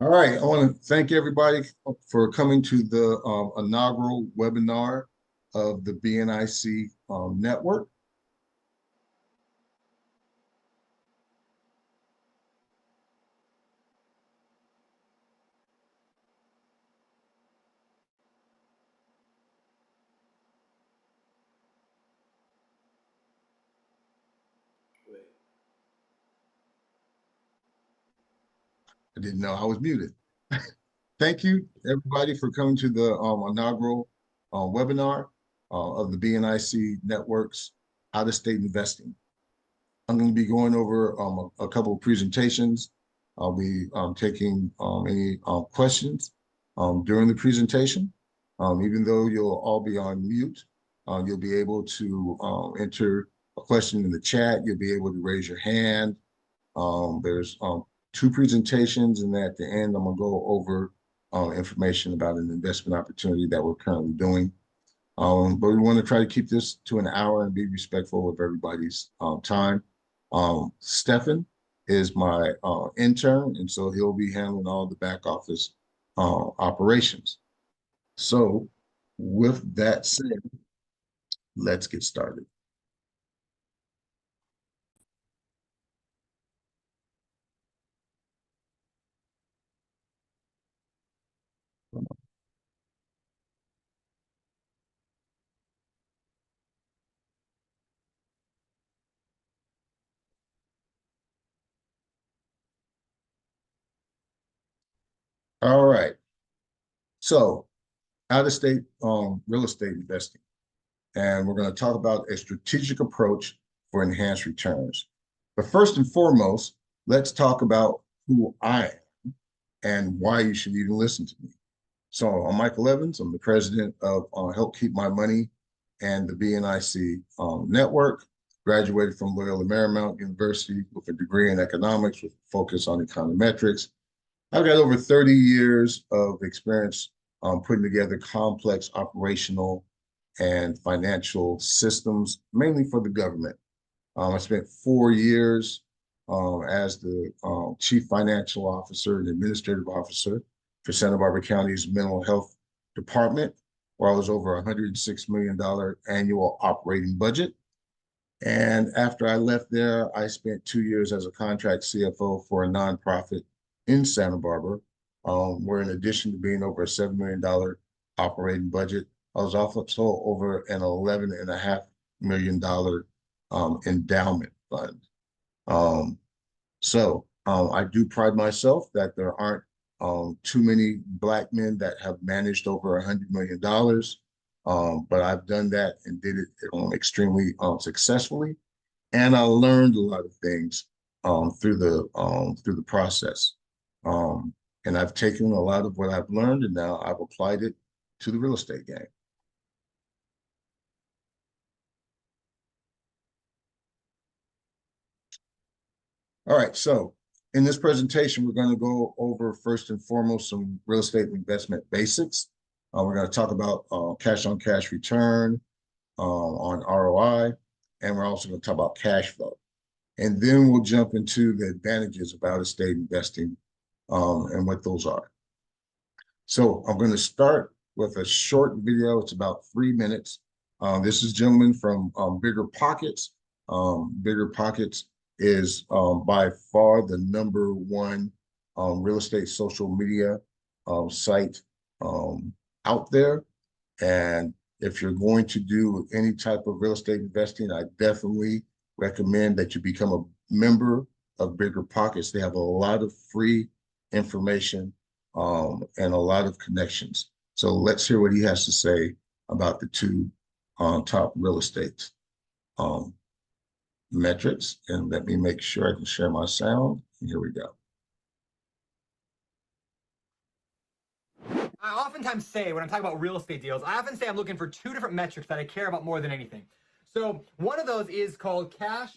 All right, I want to thank everybody for coming to the inaugural webinar of the BNIC network. I didn't know I was muted. Thank you, everybody, for coming to the inaugural webinar of the BNIC Network's out-of-state investing. I'm going to be going over a couple of presentations. I'll be taking any questions during the presentation. Even though you'll all be on mute, you'll be able to enter a question in the chat. You'll be able to raise your hand. There's two presentations, and at the end, I'm going to go over information about an investment opportunity that we're currently doing. But we want to try to keep this to an hour and be respectful of everybody's time. Stefan is my intern, and so he'll be handling all the back office operations. So with that said, let's get started. All right. So out-of-state real estate investing. And we're going to talk about a strategic approach for enhanced returns. But first and foremost, let's talk about who I am and why you should even listen to me. So I'm Michael Evans. I'm the president of Help Keep My Money and the BNIC network. Graduated from Loyola Marymount University with a degree in economics with a focus on econometrics. I've got over 30 years of experience putting together complex operational and financial systems, mainly for the government. I spent 4 years as the Chief Financial Officer and Administrative Officer for Santa Barbara County's Mental Health Department, where I was over $106 million annual operating budget. And after I left there, I spent 2 years as a contract CFO for a nonprofit in Santa Barbara, where in addition to being over a $7 million operating budget, I was also over an $11.5 million endowment fund. I do pride myself that there aren't too many Black men that have managed over $100 million, but I've done that and did it extremely successfully, and I learned a lot of things through the process. And I've taken a lot of what I've learned and now I've applied it to the real estate game. All right, so in this presentation, we're going to go over first and foremost some real estate investment basics. We're going to talk about cash on cash return on ROI, and we're also going to talk about cash flow. And then we'll jump into the advantages of out-of-state investing and what those are. So I'm going to start with a short video. It's about 3 minutes. This is a gentleman from Bigger Pockets. Bigger Pockets is by far the #1 real estate social media site out there. And if you're going to do any type of real estate investing, I definitely recommend that you become a member of Bigger Pockets. They have a lot of free information and a lot of connections. So let's hear what he has to say about the two top real estate metrics. And let me make sure I can share my sound. Here we go. I oftentimes say when I'm talking about real estate deals, I often say I'm looking for 2 different metrics that I care about more than anything. So one of those is called cash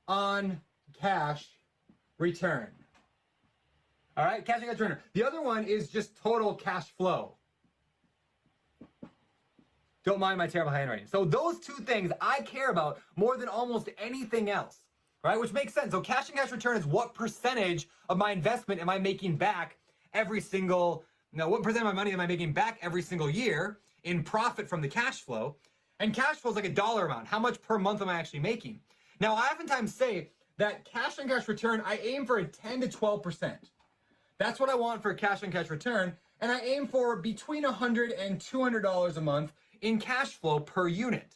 on cash return. All right, cash on cash return. The other one is just total cash flow. Don't mind my terrible handwriting. So those 2 things I care about more than almost anything else. right? Which makes sense. So cash and cash return is what percentage of my investment am I making back every single, what percent of my money am I making back every single year in profit from the cash flow? And cash flow is like a dollar amount. How much per month am I actually making? Now, I oftentimes say that cash on cash return, I aim for a 10 to 12%. That's what I want for a cash on cash return. And I aim for between $100 and $200 a month in cash flow per unit.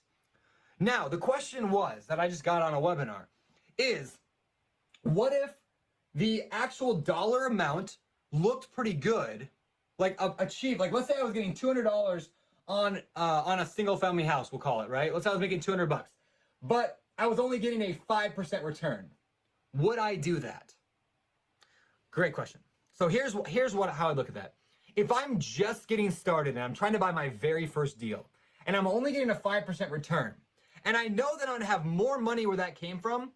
Now, the question was that I just got on a webinar is, what if the actual dollar amount looked pretty good, like achieved, like let's say I was getting $200 on a single family house, we'll call it, right? Let's say I was making 200 bucks, but I was only getting a 5% return. Would I do that? Great question. So here's how I look at that. If I'm just getting started and I'm trying to buy my very first deal and I'm only getting a 5% return, and I know that I'm gonna have more money where that came from,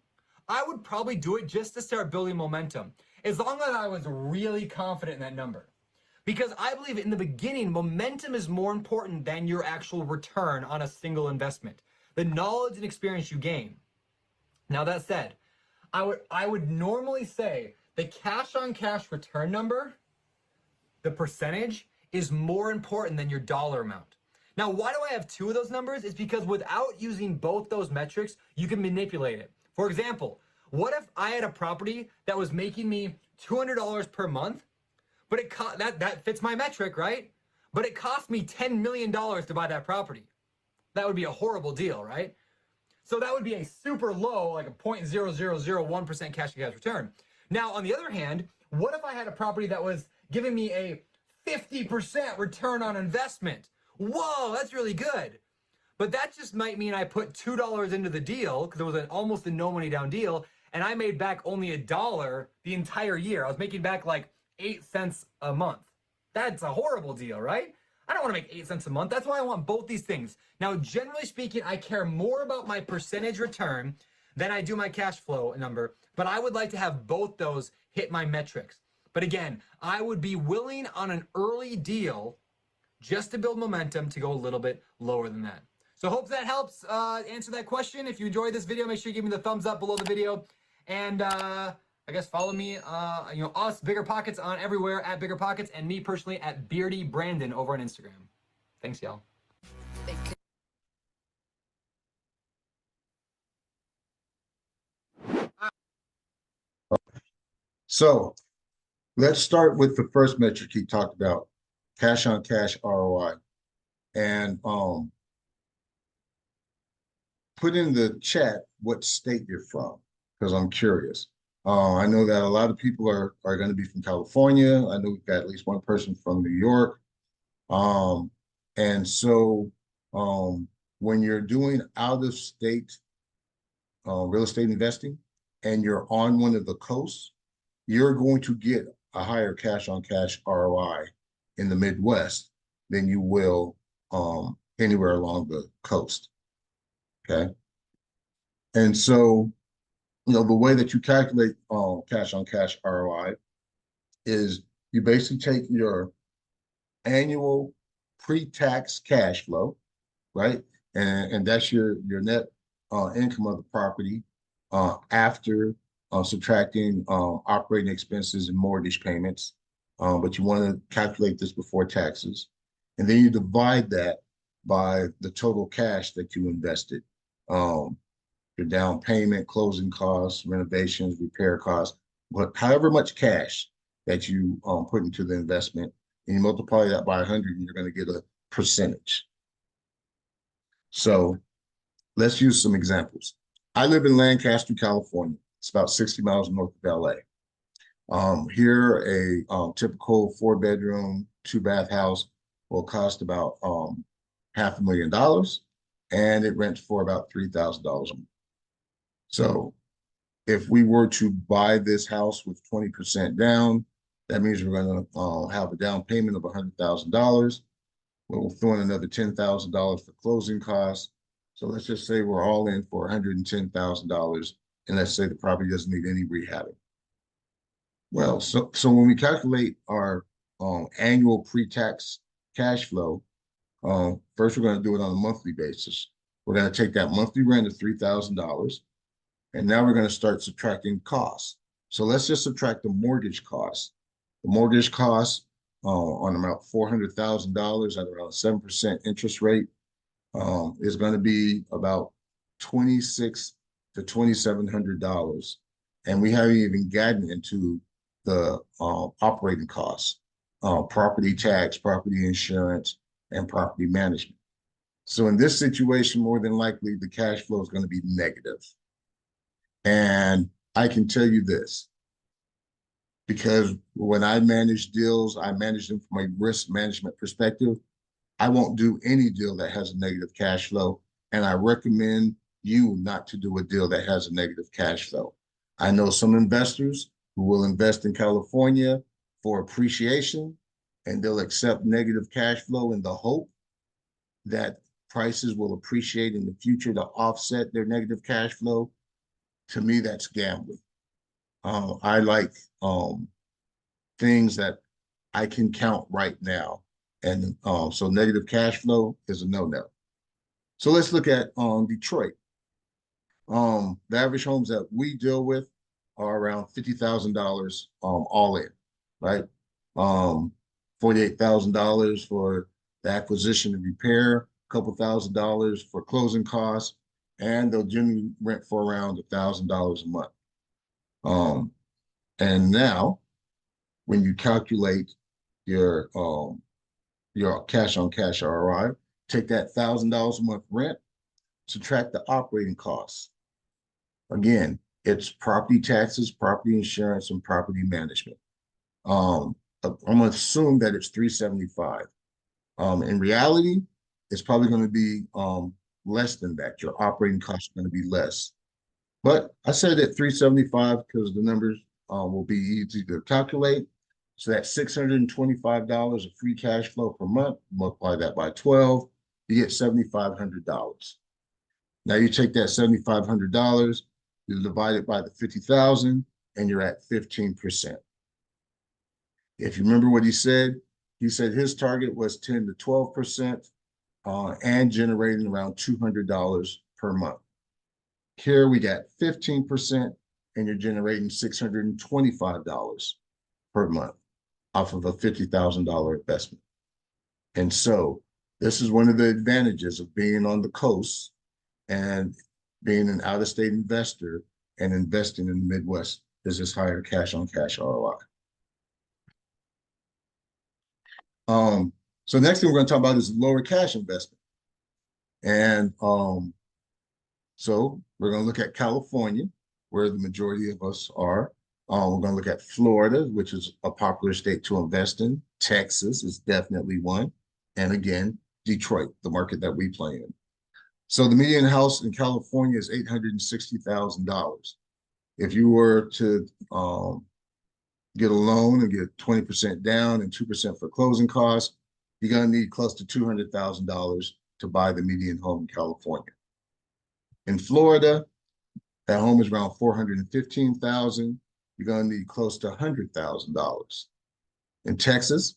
I would probably do it just to start building momentum, as long as I was really confident in that number. Because I believe in the beginning, momentum is more important than your actual return on a single investment. The knowledge and experience you gain. Now that said, I would normally say the cash on cash return number, the percentage, is more important than your dollar amount. Now, why do I have two of those numbers? It's because without using both those metrics, you can manipulate it. For example, what if I had a property that was making me $200 per month, but that fits my metric, right? But it cost me $10 million to buy that property. That would be a horrible deal, right? So that would be a super low, like a 0.0001% cash to cash return. Now, on the other hand, what if I had a property that was giving me a 50% return on investment? Whoa, that's really good. But that just might mean I put $2 into the deal because it was almost a no money down deal, and I made back only $1 the entire year. I was making back like 8 cents a month. That's a horrible deal, right? I don't want to make 8 cents a month. That's why I want both these things. Now, generally speaking, I care more about my percentage return than I do my cash flow number, but I would like to have both those hit my metrics. But again, I would be willing on an early deal just to build momentum to go a little bit lower than that. So hope that helps answer that question. If you enjoyed this video, make sure you give me the thumbs up below the video. And I guess follow me, us, Bigger Pockets, on everywhere at Bigger Pockets, and me personally at Beardy Brandon over on Instagram. Thanks, y'all. So let's start with the first metric he talked about, cash on cash ROI. And put in the chat what state you're from, because I'm curious. I know that a lot of people are going to be from California. I know we've got at least one person from New York. And so when you're doing out-of-state real estate investing and you're on one of the coasts, you're going to get a higher cash on cash ROI in the Midwest than you will anywhere along the coast. Okay. And so, the way that you calculate cash on cash ROI is you basically take your annual pre-tax cash flow, right? And that's your net income of the property after subtracting operating expenses and mortgage payments. But you want to calculate this before taxes. And then you divide that by the total cash that you invested. Your down payment, closing costs, renovations, repair costs, but however much cash that you put into the investment, and you multiply that by 100, and you're going to get a percentage. So let's use some examples. I live in Lancaster, California. It's about 60 miles north of LA. Here, a typical 4-bedroom, 2-bath house will cost about $500,000, and it rents for about $3,000 a month. So if we were to buy this house with 20% down, that means we're going to have a down payment of $100,000. We'll throw in another $10,000 for closing costs. So let's just say we're all in for $110,000, and let's say the property doesn't need any rehabbing. Well, so when we calculate our annual pre-tax cash flow, first we're going to do it on a monthly basis. We're going to take that monthly rent of $3,000, And now we're going to start subtracting costs. So let's just subtract the mortgage costs. The mortgage costs on about $400,000 at around 7% interest rate is going to be about $2,600 to $2,700. And we haven't even gotten into the operating costs, property tax, property insurance, and property management. So in this situation, more than likely, the cash flow is going to be negative. And I can tell you this, because when I manage deals, I manage them from a risk management perspective. I won't do any deal that has a negative cash flow. And I recommend you not to do a deal that has a negative cash flow. I know some investors who will invest in California for appreciation, and they'll accept negative cash flow in the hope that prices will appreciate in the future to offset their negative cash flow. To me, that's gambling. I like things that I can count right now. And so negative cash flow is a no-no. So let's look at Detroit. The average homes that we deal with are around $50,000 all in, right? $48,000 for the acquisition and repair, a couple $1,000 for closing costs, and they'll generally rent for around $1,000 a month. And now, when you calculate your cash on cash ROI, take that $1,000 a month rent, subtract the operating costs. Again, it's property taxes, property insurance, and property management. I'm going to assume that it's $375. In reality, it's probably going to be less than that. Your operating costs are going to be less. But I said at $375 because the numbers will be easy to calculate. So that's $625 of free cash flow per month. Multiply that by 12, you get $7,500. Now you take that $7,500, you divide it by the 50,000, and you're at 15%. If you remember what he said his target was 10 to 12% and generating around $200 per month. Here we got 15%, and you're generating $625 per month off of a $50,000 investment. And so this is one of the advantages of being on the coast and being an out-of-state investor and investing in the Midwest is this higher cash on cash ROI. So next thing we're going to talk about is lower cash investment. And so we're going to look at California, where the majority of us are. We're going to look at Florida, which is a popular state to invest in. Texas is definitely one. And again, Detroit, the market that we play in. So the median house in California is $860,000. If you were to get a loan and get 20% down and 2% for closing costs, you're going to need close to $200,000 to buy the median home in California. In Florida, that home is around $415,000. You're going to need close to $100,000. In Texas,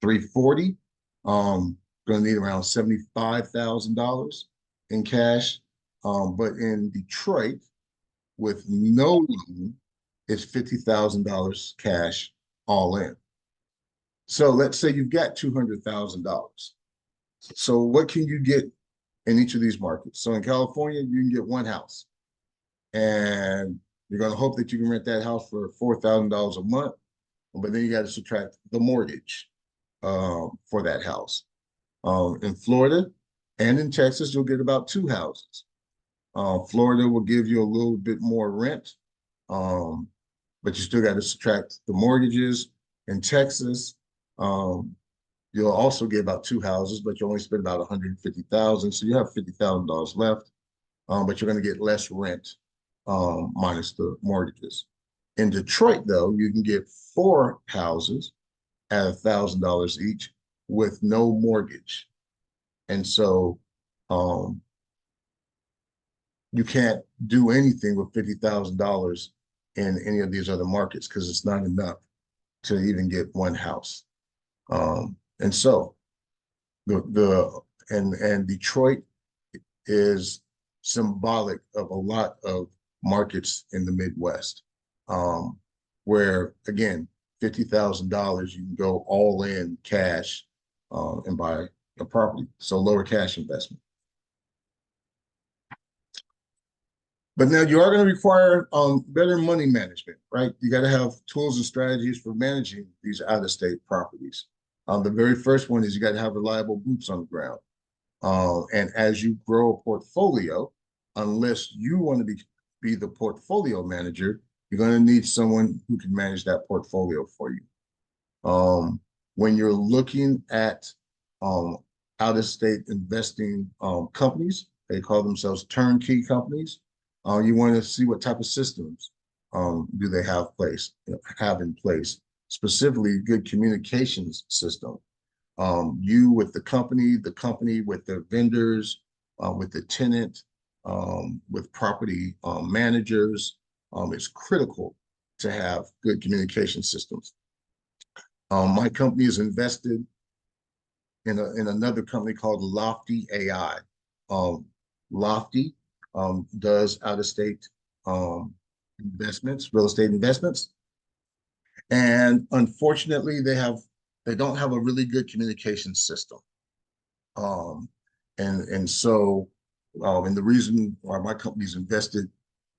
$340,000. Going to need around $75,000 in cash. But in Detroit, with no loan, it's $50,000 cash all in. So let's say you've got $200,000. So what can you get in each of these markets? So in California, you can get one house, and you're going to hope that you can rent that house for $4,000 a month, but then you got to subtract the mortgage for that house. In Florida and in Texas, you'll get about two houses. Florida will give you a little bit more rent, but you still got to subtract the mortgages. In Texas, you'll also get about two houses, but you only spend about $150,000, so you have $50,000 left, but you're going to get less rent minus the mortgages. In Detroit, though, you can get four houses at $1,000 each with no mortgage, and so you can't do anything with $50,000 in any of these other markets because it's not enough to even get one house. And so and Detroit is symbolic of a lot of markets in the Midwest, where again, $50,000, you can go all in cash and buy a property. So lower cash investment. But now you are going to require better money management, right? You got to have tools and strategies for managing these out-of-state properties. The very first one is you got to have reliable boots on the ground. And as you grow a portfolio, unless you want to be the portfolio manager, you're going to need someone who can manage that portfolio for you. When you're looking at out-of-state investing companies, they call themselves turnkey companies. You want to see what type of systems do they have in place, specifically good communications system. You with the company with the vendors, with the tenant, with property managers. It's critical to have good communication systems. My company is invested in another company called Lofty AI. Lofty does out-of-state investments, real estate investments. And unfortunately, they don't have a really good communication system. And the reason why my company's invested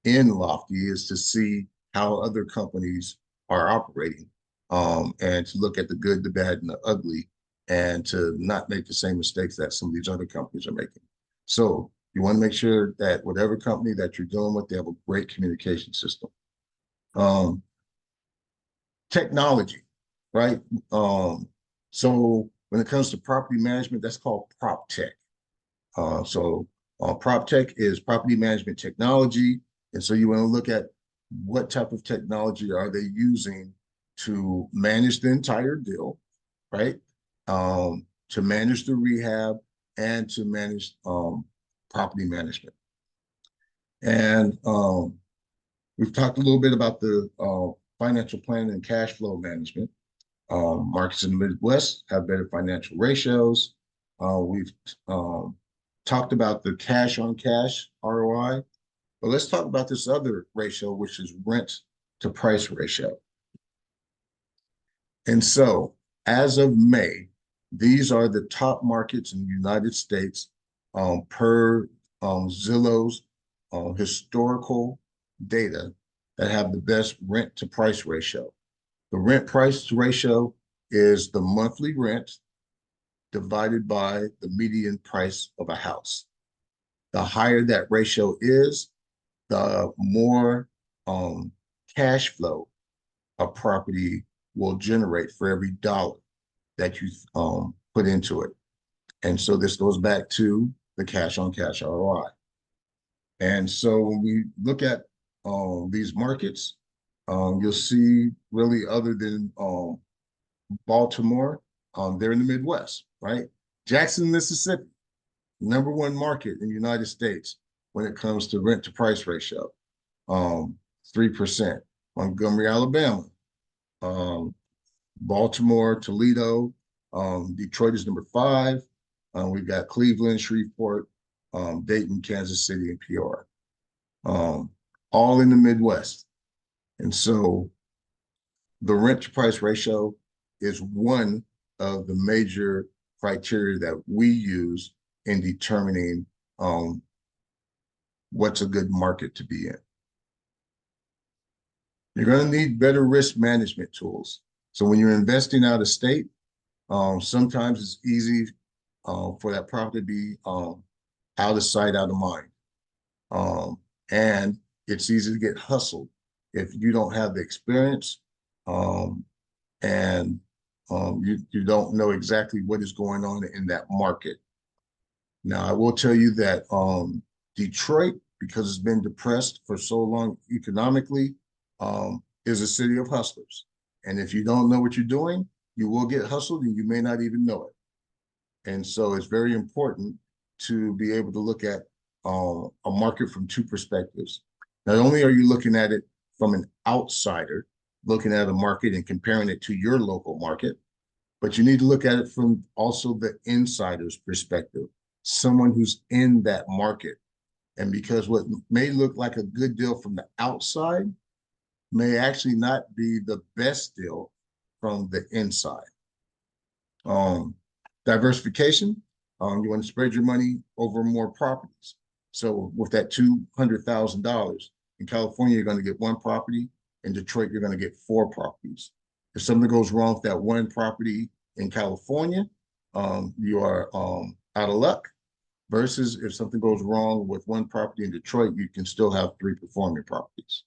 in Lofty is to see how other companies are operating, and to look at the good, the bad, and the ugly, and to not make the same mistakes that some of these other companies are making. So you want to make sure that whatever company that you're dealing with, they have a great communication system. Technology, right? So when it comes to property management, that's called prop tech. Prop tech is property management technology. And so you want to look at what type of technology are they using to manage the entire deal, right? To manage the rehab and to manage property management. And we've talked a little bit about the financial planning and cash flow management. Markets in the Midwest have better financial ratios. We've talked about the cash on cash ROI, but let's talk about this other ratio, which is rent to price ratio. And so as of May, these are the top markets in the United States per Zillow's historical data that have the best rent to price ratio. The rent price ratio is the monthly rent divided by the median price of a house. The higher that ratio is, the more cash flow a property will generate for every dollar that you put into it. And so this goes back to the cash on cash ROI. And so when we look at these markets, you'll see really, other than Baltimore, they're in the Midwest, right? Jackson, Mississippi, #1 market in the United States when it comes to rent to price ratio, 3%. Montgomery, Alabama, Baltimore, Toledo, Detroit is #5. We've got Cleveland, Shreveport, Dayton, Kansas City, and Peoria, all in the Midwest. And so the rent to price ratio is one of the major criteria that we use in determining what's a good market to be in. You're going to need better risk management tools. So when you're investing out of state, sometimes it's easy for that property to be out of sight, out of mind. And it's easy to get hustled if you don't have the experience and you don't know exactly what is going on in that market. Now, I will tell you that Detroit, because it's been depressed for so long economically, is a city of hustlers. And if you don't know what you're doing, you will get hustled and you may not even know it. And so it's very important to be able to look at a market from two perspectives. Not only are you looking at it from an outsider, looking at a market and comparing it to your local market, but you need to look at it from also the insider's perspective, someone who's in that market And because what may look like a good deal from the outside may actually not be the best deal from the inside. Um, Diversification, you want to spread your money over more properties. So with that $200,000 in California, you're going to get one property. In Detroit, you're going to get four properties. If something goes wrong with that one property in California, you are out of luck. Versus if something goes wrong with one property in Detroit, you can still have three performing properties.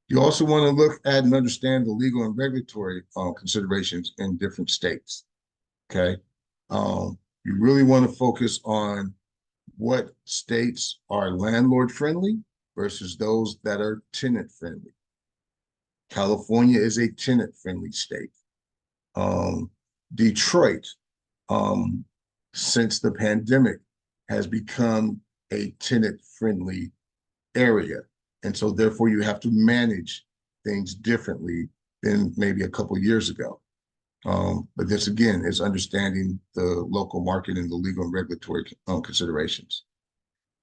You also want to look at and understand the legal and regulatory considerations in different states. Okay. You really want to focus on what states are landlord friendly versus those that are tenant friendly. California is a tenant friendly state. Detroit, since the pandemic, has become a tenant friendly area. And so therefore you have to manage things differently than maybe a couple of years ago. But this again is understanding the local market and the legal and regulatory considerations.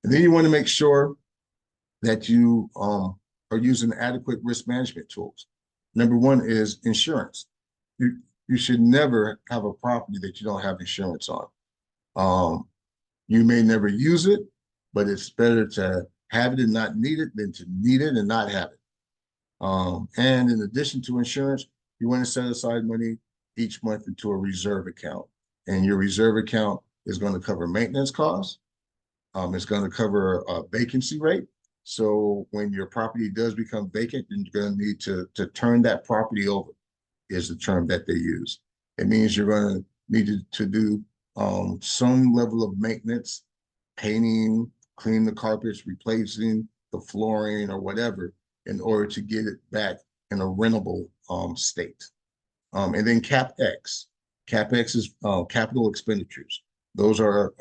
And then you want to make sure that you are using adequate risk management tools. Number one is insurance. You should never have a property that you don't have insurance on. You may never use it, but it's better to have it and not need it than to need it and not have it. And in addition to insurance, you want to set aside money each month into a reserve account. And your reserve account is going to cover maintenance costs. It's going to cover a vacancy rate. So when your property does become vacant, then you're going to need to turn that property over, is the term that they use. It means you're going to need to do some level of maintenance, painting, cleaning the carpets, replacing the flooring or whatever in order to get it back in a rentable state. And then CapEx. CapEx is capital expenditures. Those are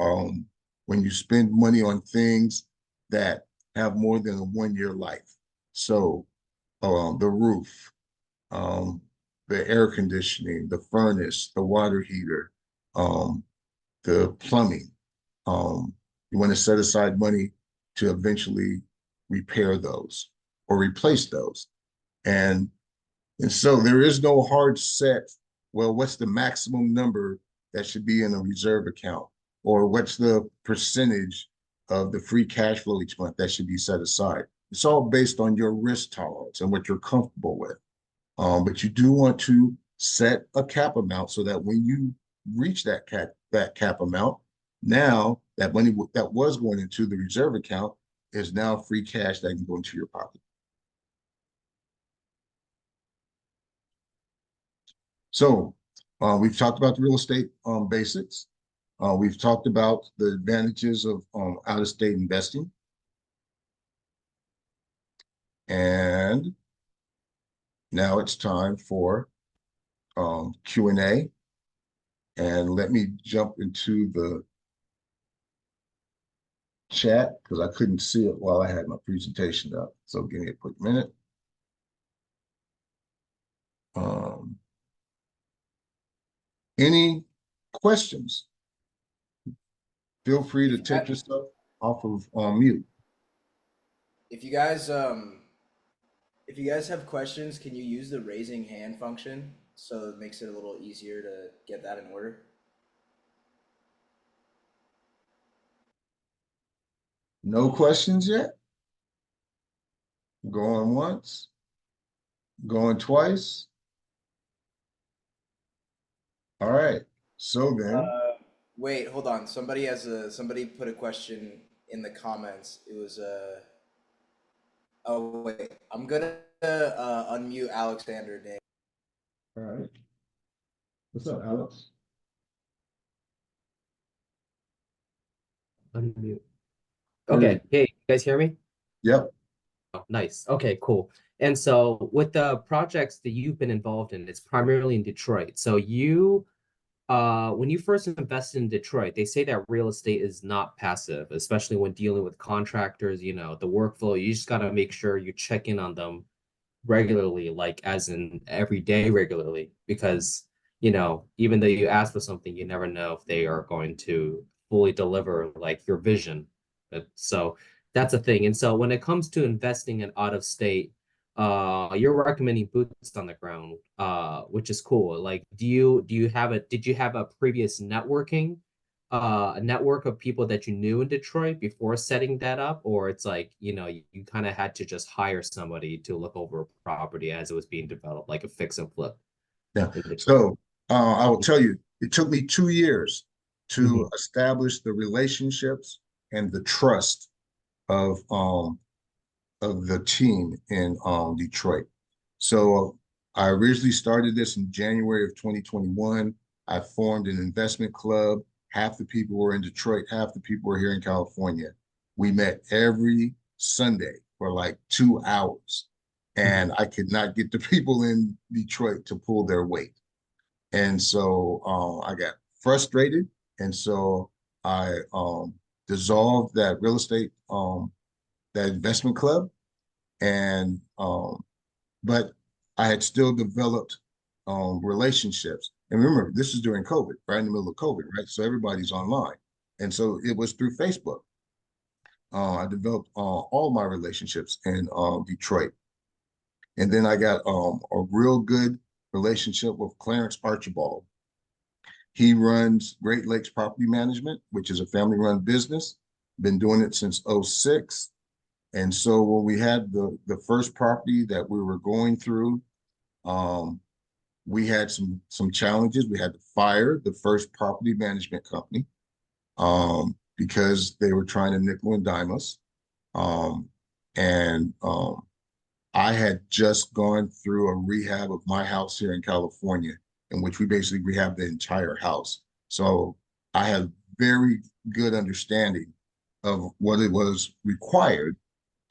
when you spend money on things that have more than a 1-year life. So the roof, the air conditioning, the furnace, the water heater, the plumbing. You want to set aside money to eventually repair those or replace those. And so there is no hard set, well, what's the maximum number that should be in a reserve account? Or what's the percentage of the free cash flow each month that should be set aside? It's all based on your risk tolerance and what you're comfortable with. But you do want to set a cap amount so that when you reach that cap amount, now that money that was going into the reserve account is now free cash that can go into your pocket. So we've talked about the real estate basics. We've talked about the advantages of out-of-state investing. And now it's time for Q&A. And let me jump into the chat because I couldn't see it while I had my presentation up. So give me a quick minute. Any questions? Feel free to take yourself off of mute. If you guys have questions, can you use the raising hand function so it makes it a little easier to get that in order? No questions yet? Going once? Going twice? All right. So then. Wait, hold on. Somebody put a question in the comments. It was oh wait, I'm gonna unmute Alexander Day. All right. What's up, Alex? Unmute. Okay. Hey, you guys hear me? Yep. Oh, nice. Okay, cool. And so with the projects that you've been involved in, it's primarily in Detroit. So when you first invest in Detroit, they say that real estate is not passive, especially when dealing with contractors, you know, the workflow. You just got to make sure you check in on them regularly, like as in every day regularly, because, you know, even though you ask for something, you never know if they are going to fully deliver like your vision. So that's a thing. And so when it comes to investing in out of state, you're recommending boots on the ground, which is cool. Like, did you have a previous networking, a network of people that you knew in Detroit before setting that up? Or it's like, you kind of had to just hire somebody to look over a property as it was being developed, like a fix and flip Yeah. in Detroit? So I will tell you, it took me 2 years to Mhm. establish the relationships and the trust of the team in Detroit. So I originally started this in January of 2021. I formed an investment club. Half the people were in Detroit, half the people were here in California. We met every Sunday for like 2 hours, and Mhm. I could not get the people in Detroit to pull their weight. And so I got frustrated. And so I dissolved that investment club. And but I had still developed relationships. And remember, this is during COVID, right in the middle of COVID, right? So everybody's online. And so it was through Facebook. I developed all my relationships in Detroit. And then I got a real good relationship with Clarence Archibald. He runs Great Lakes Property Management, which is a family-run business. Been doing it since '06. And so when we had the first property that we were going through, um, we had some challenges. We had to fire the first property management company because they were trying to nickel and dime us. Um, and I had just gone through a rehab of my house here in California, in which we basically rehabbed the entire house. So I had very good understanding of what it was required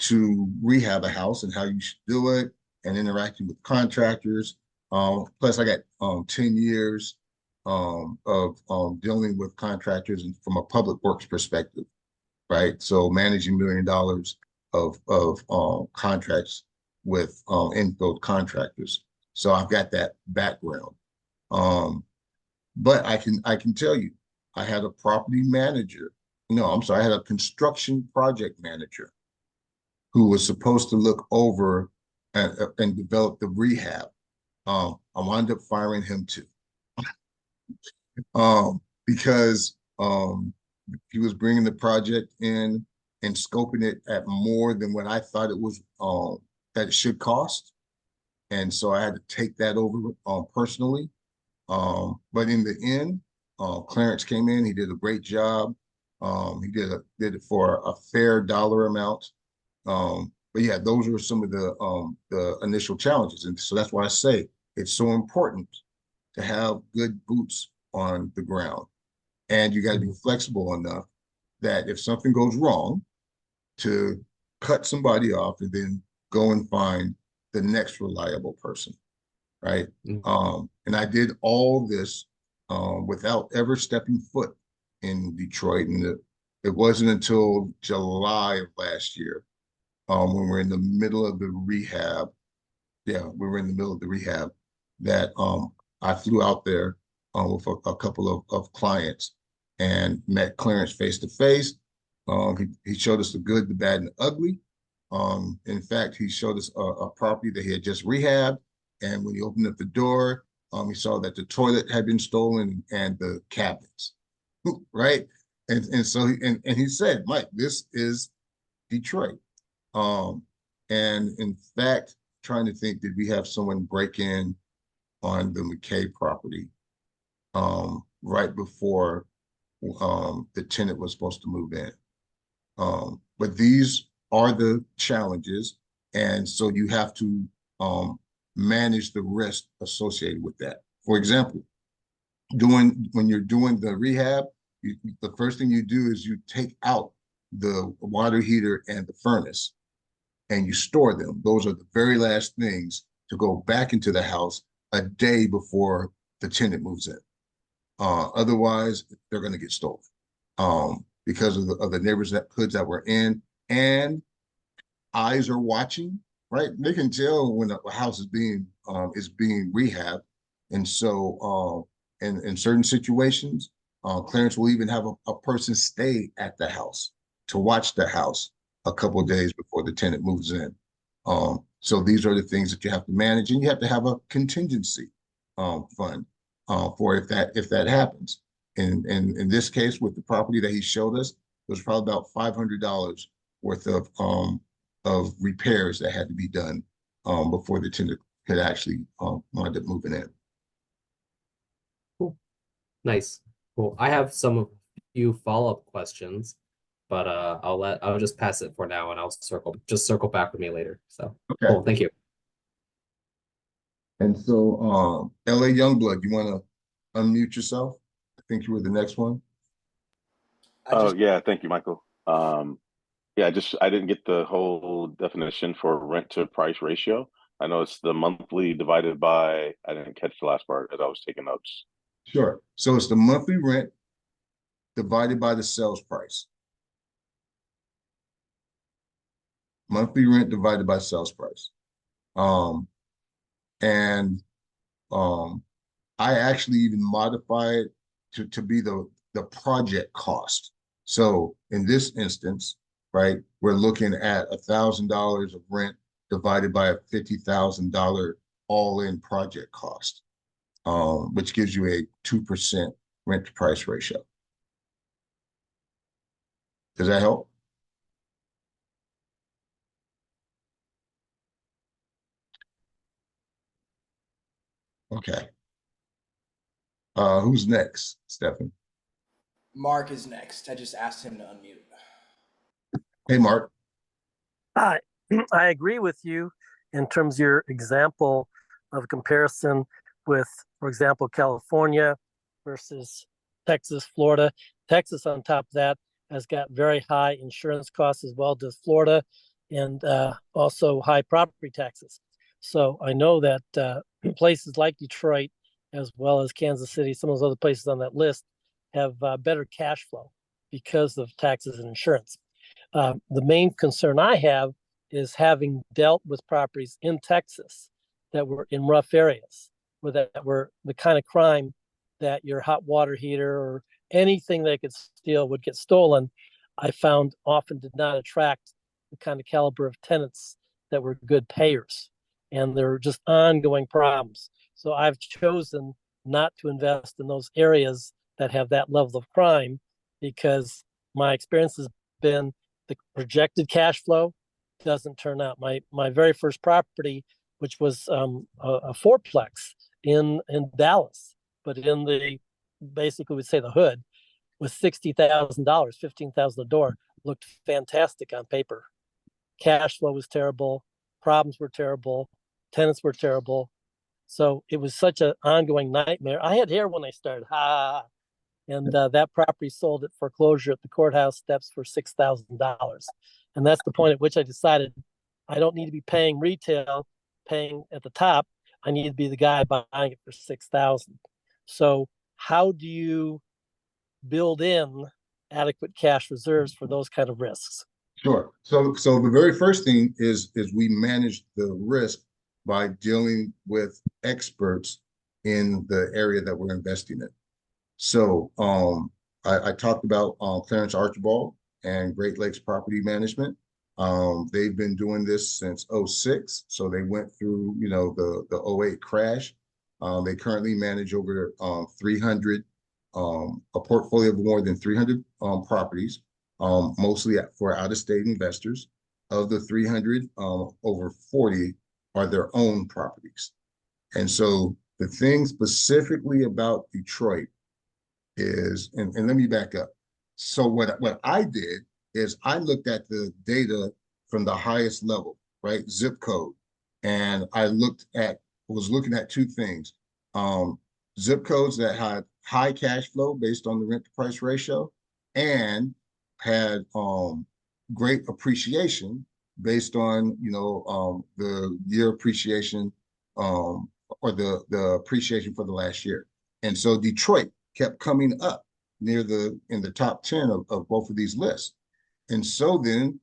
to rehab a house and how you should do it and interacting with contractors. Plus, I got 10 years of dealing with contractors and from a public works perspective, right? So managing $1 million of contracts with infield contractors. So I've got that background. Um, but I can tell you, I had a property manager. No, I'm sorry, I had a construction project manager who was supposed to look over and develop the rehab. I wound up firing him too, because he was bringing the project in and scoping it at more than what I thought it was that it should cost, and so I had to take that over personally. But in the end, Clarence came in. He did a great job. He did it for a fair dollar amount. But yeah, those were some of the initial challenges, and so that's why I say it's so important to have good boots on the ground, and you got to be Mhm. flexible enough that if something goes wrong, to cut somebody off and then go and find the next reliable person, right? Mhm. And I did all this without ever stepping foot in Detroit, and it wasn't until July of last year when we're in the middle of the rehab. Yeah, we were in the middle of the rehab that I flew out there with a couple of clients and met Clarence face to face. He showed us the good, the bad, and the ugly. In fact, he showed us a property that he had just rehabbed. And when he opened up the door, he saw that the toilet had been stolen and the cabinets, right? And he said, Mike, this is Detroit. Um, and in fact, trying to think, did we have someone break in on the McKay property right before the tenant was supposed to move in? But these are the challenges, and so you have to manage the risk associated with that. For example, when you're doing the rehab, the first thing you do is you take out the water heater and the furnace and you store them. Those are the very last things to go back into the house a day before the tenant moves in. Otherwise, they're going to get stolen because of the neighborhoods that we're in, and eyes are watching. Right, they can tell when a house is being rehabbed, and so in certain situations, Clarence will even have a person stay at the house to watch the house a couple of days before the tenant moves in. So these are the things that you have to manage, and you have to have a contingency fund for if that happens. And in this case, with the property that he showed us, it was probably about $500 worth of repairs that had to be done before the tenant could actually wind up moving in. Cool. Nice. Cool. I have some few follow-up questions, but I'll just pass it for now, and I'll circle back with me later. So Okay. cool. Thank you. And so, LA Youngblood, you want to unmute yourself? I think you were the next one. Oh, yeah. Thank you, Michael. Yeah, I didn't get the whole definition for rent to price ratio. I know it's the monthly divided by, I didn't catch the last part as I was taking notes. Sure. So it's the monthly rent divided by the sales price. Monthly rent divided by sales price. And I actually even modify it to be the project cost. So in this instance, right, we're looking at $1,000 of rent divided by a $50,000 all-in project cost, which gives you a 2% rent to price ratio. Does that help? Okay. Who's next, Stefan? Mark is next. I just asked him to unmute. Hey, Mark. I agree with you in terms of your example of comparison with, for example, California versus Texas, Florida. Texas, on top of that, has got very high insurance costs, as well as Florida, and also high property taxes. So I know that places like Detroit, as well as Kansas City, some of those other places on that list, have better cash flow because of taxes and insurance. The main concern I have is having dealt with properties in Texas that were in rough areas, that were the kind of crime that your hot water heater or anything they could steal would get stolen. I found often did not attract the kind of caliber of tenants that were good payers, and there were just ongoing problems. So I've chosen not to invest in those areas that have that level of crime, because my experience has been the projected cash flow doesn't turn out. My very first property, which was a fourplex in Dallas, but in the, basically we'd say the hood, was $60,000, $15,000 a door, looked fantastic on paper. Cash flow was terrible, problems were terrible, tenants were terrible. So it was such an ongoing nightmare. I had hair when I started, and that property sold at foreclosure at the courthouse steps for $6,000. And that's the point at which I decided I don't need to be paying retail, paying at the top. I need to be the guy buying it for $6,000. So how do you build in adequate cash reserves for those kind of risks? Sure. So the very first thing is we manage the risk by dealing with experts in the area that we're investing in. So I talked about Clarence Archibald and Great Lakes Property Management. They've been doing this since 2006. So they went through, the 2008 crash. They currently manage over 300, a portfolio of more than 300 properties, mostly for out-of-state investors. Of the 300, over 40 are their own properties. And so the thing specifically about Detroit is, and let me back up. So what I did is I looked at the data from the highest level, right? Zip code. And I was looking at two things. Zip codes that had high cash flow based on the rent to price ratio and had great appreciation based on, the year appreciation or the appreciation for the last year. And so Detroit kept coming up in the top 10 of both of these lists. And so then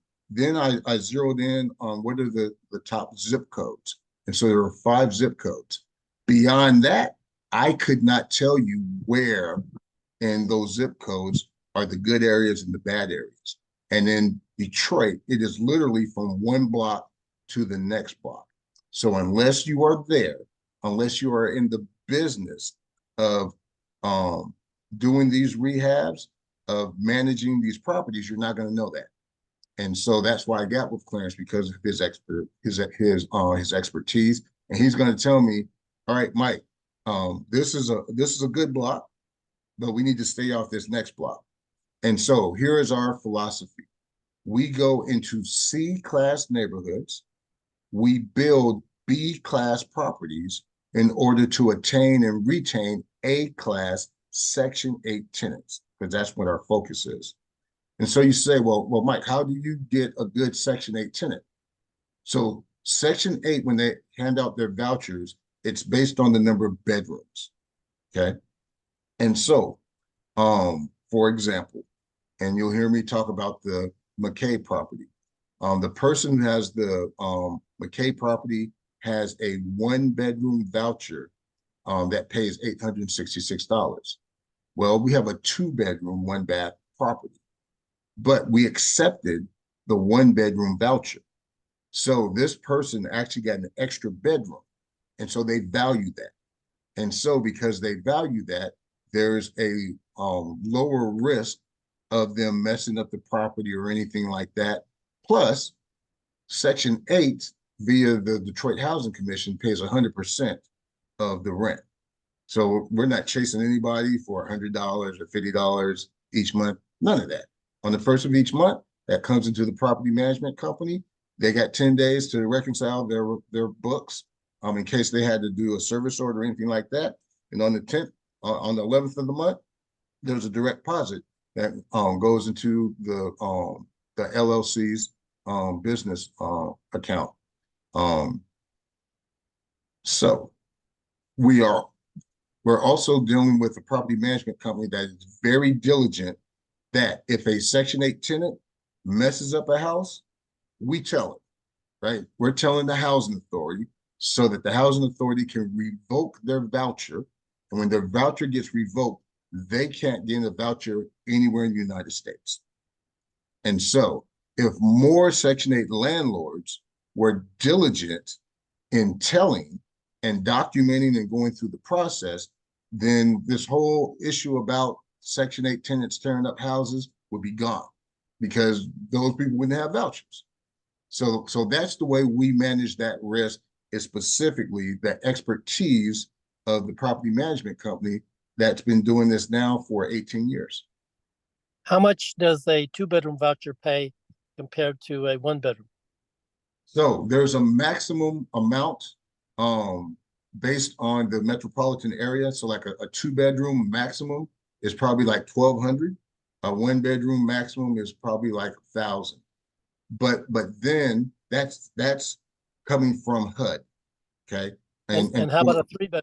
I zeroed in on what are the top zip codes. And so there were 5 zip codes. Beyond that, I could not tell you where in those zip codes are the good areas and the bad areas. And in Detroit, it is literally from one block to the next block. So unless you are there, unless you are in the business of doing these rehabs, of managing these properties, you're not going to know that. And so that's why I got with Clarence, because of his his expertise. And he's going to tell me, all right, Mike, this is a good block, but we need to stay off this next block. And so here is our philosophy. We go into C-class neighborhoods. We build B-class properties in order to attain and retain A-class Section 8 tenants, because that's what our focus is. And so you say, well, Mike, how do you get a good Section 8 tenant? So Section 8, when they hand out their vouchers, it's based on the number of bedrooms, okay? And so, for example, and you'll hear me talk about the McKay property. The person who has the McKay property has a 1-bedroom voucher that pays $866. Well, we have a 2-bedroom, 1-bath property, but we accepted the 1-bedroom voucher. So this person actually got an extra bedroom. And so they value that. And so because they value that, there's a lower risk of them messing up the property or anything like that. Plus, Section 8 via the Detroit Housing Commission pays 100% of the rent. So we're not chasing anybody for $100 or $50 each month, none of that. On the first of each month, that comes into the property management company. They got 10 days to reconcile their books in case they had to do a service order or anything like that. And on the 10th, on the 11th of the month, there's a direct deposit that goes into the LLC's business account. So we're also dealing with a property management company that is very diligent, that if a Section 8 tenant messes up a house, we tell it, right? We're telling the housing authority so that the housing authority can revoke their voucher. And when their voucher gets revoked, they can't get a voucher anywhere in the United States. And so if more Section 8 landlords were diligent in telling and documenting and going through the process, then this whole issue about Section 8 tenants tearing up houses would be gone, because those people wouldn't have vouchers. So that's the way we manage that risk, is specifically the expertise of the property management company that's been doing this now for 18 years. How much does a 2-bedroom voucher pay compared to a 1-bedroom? So there's a maximum amount based on the metropolitan area. So like a 2-bedroom maximum is probably like 1,200. A 1-bedroom maximum is probably like 1,000. But then that's coming from HUD, okay? And how about a 3-bedroom?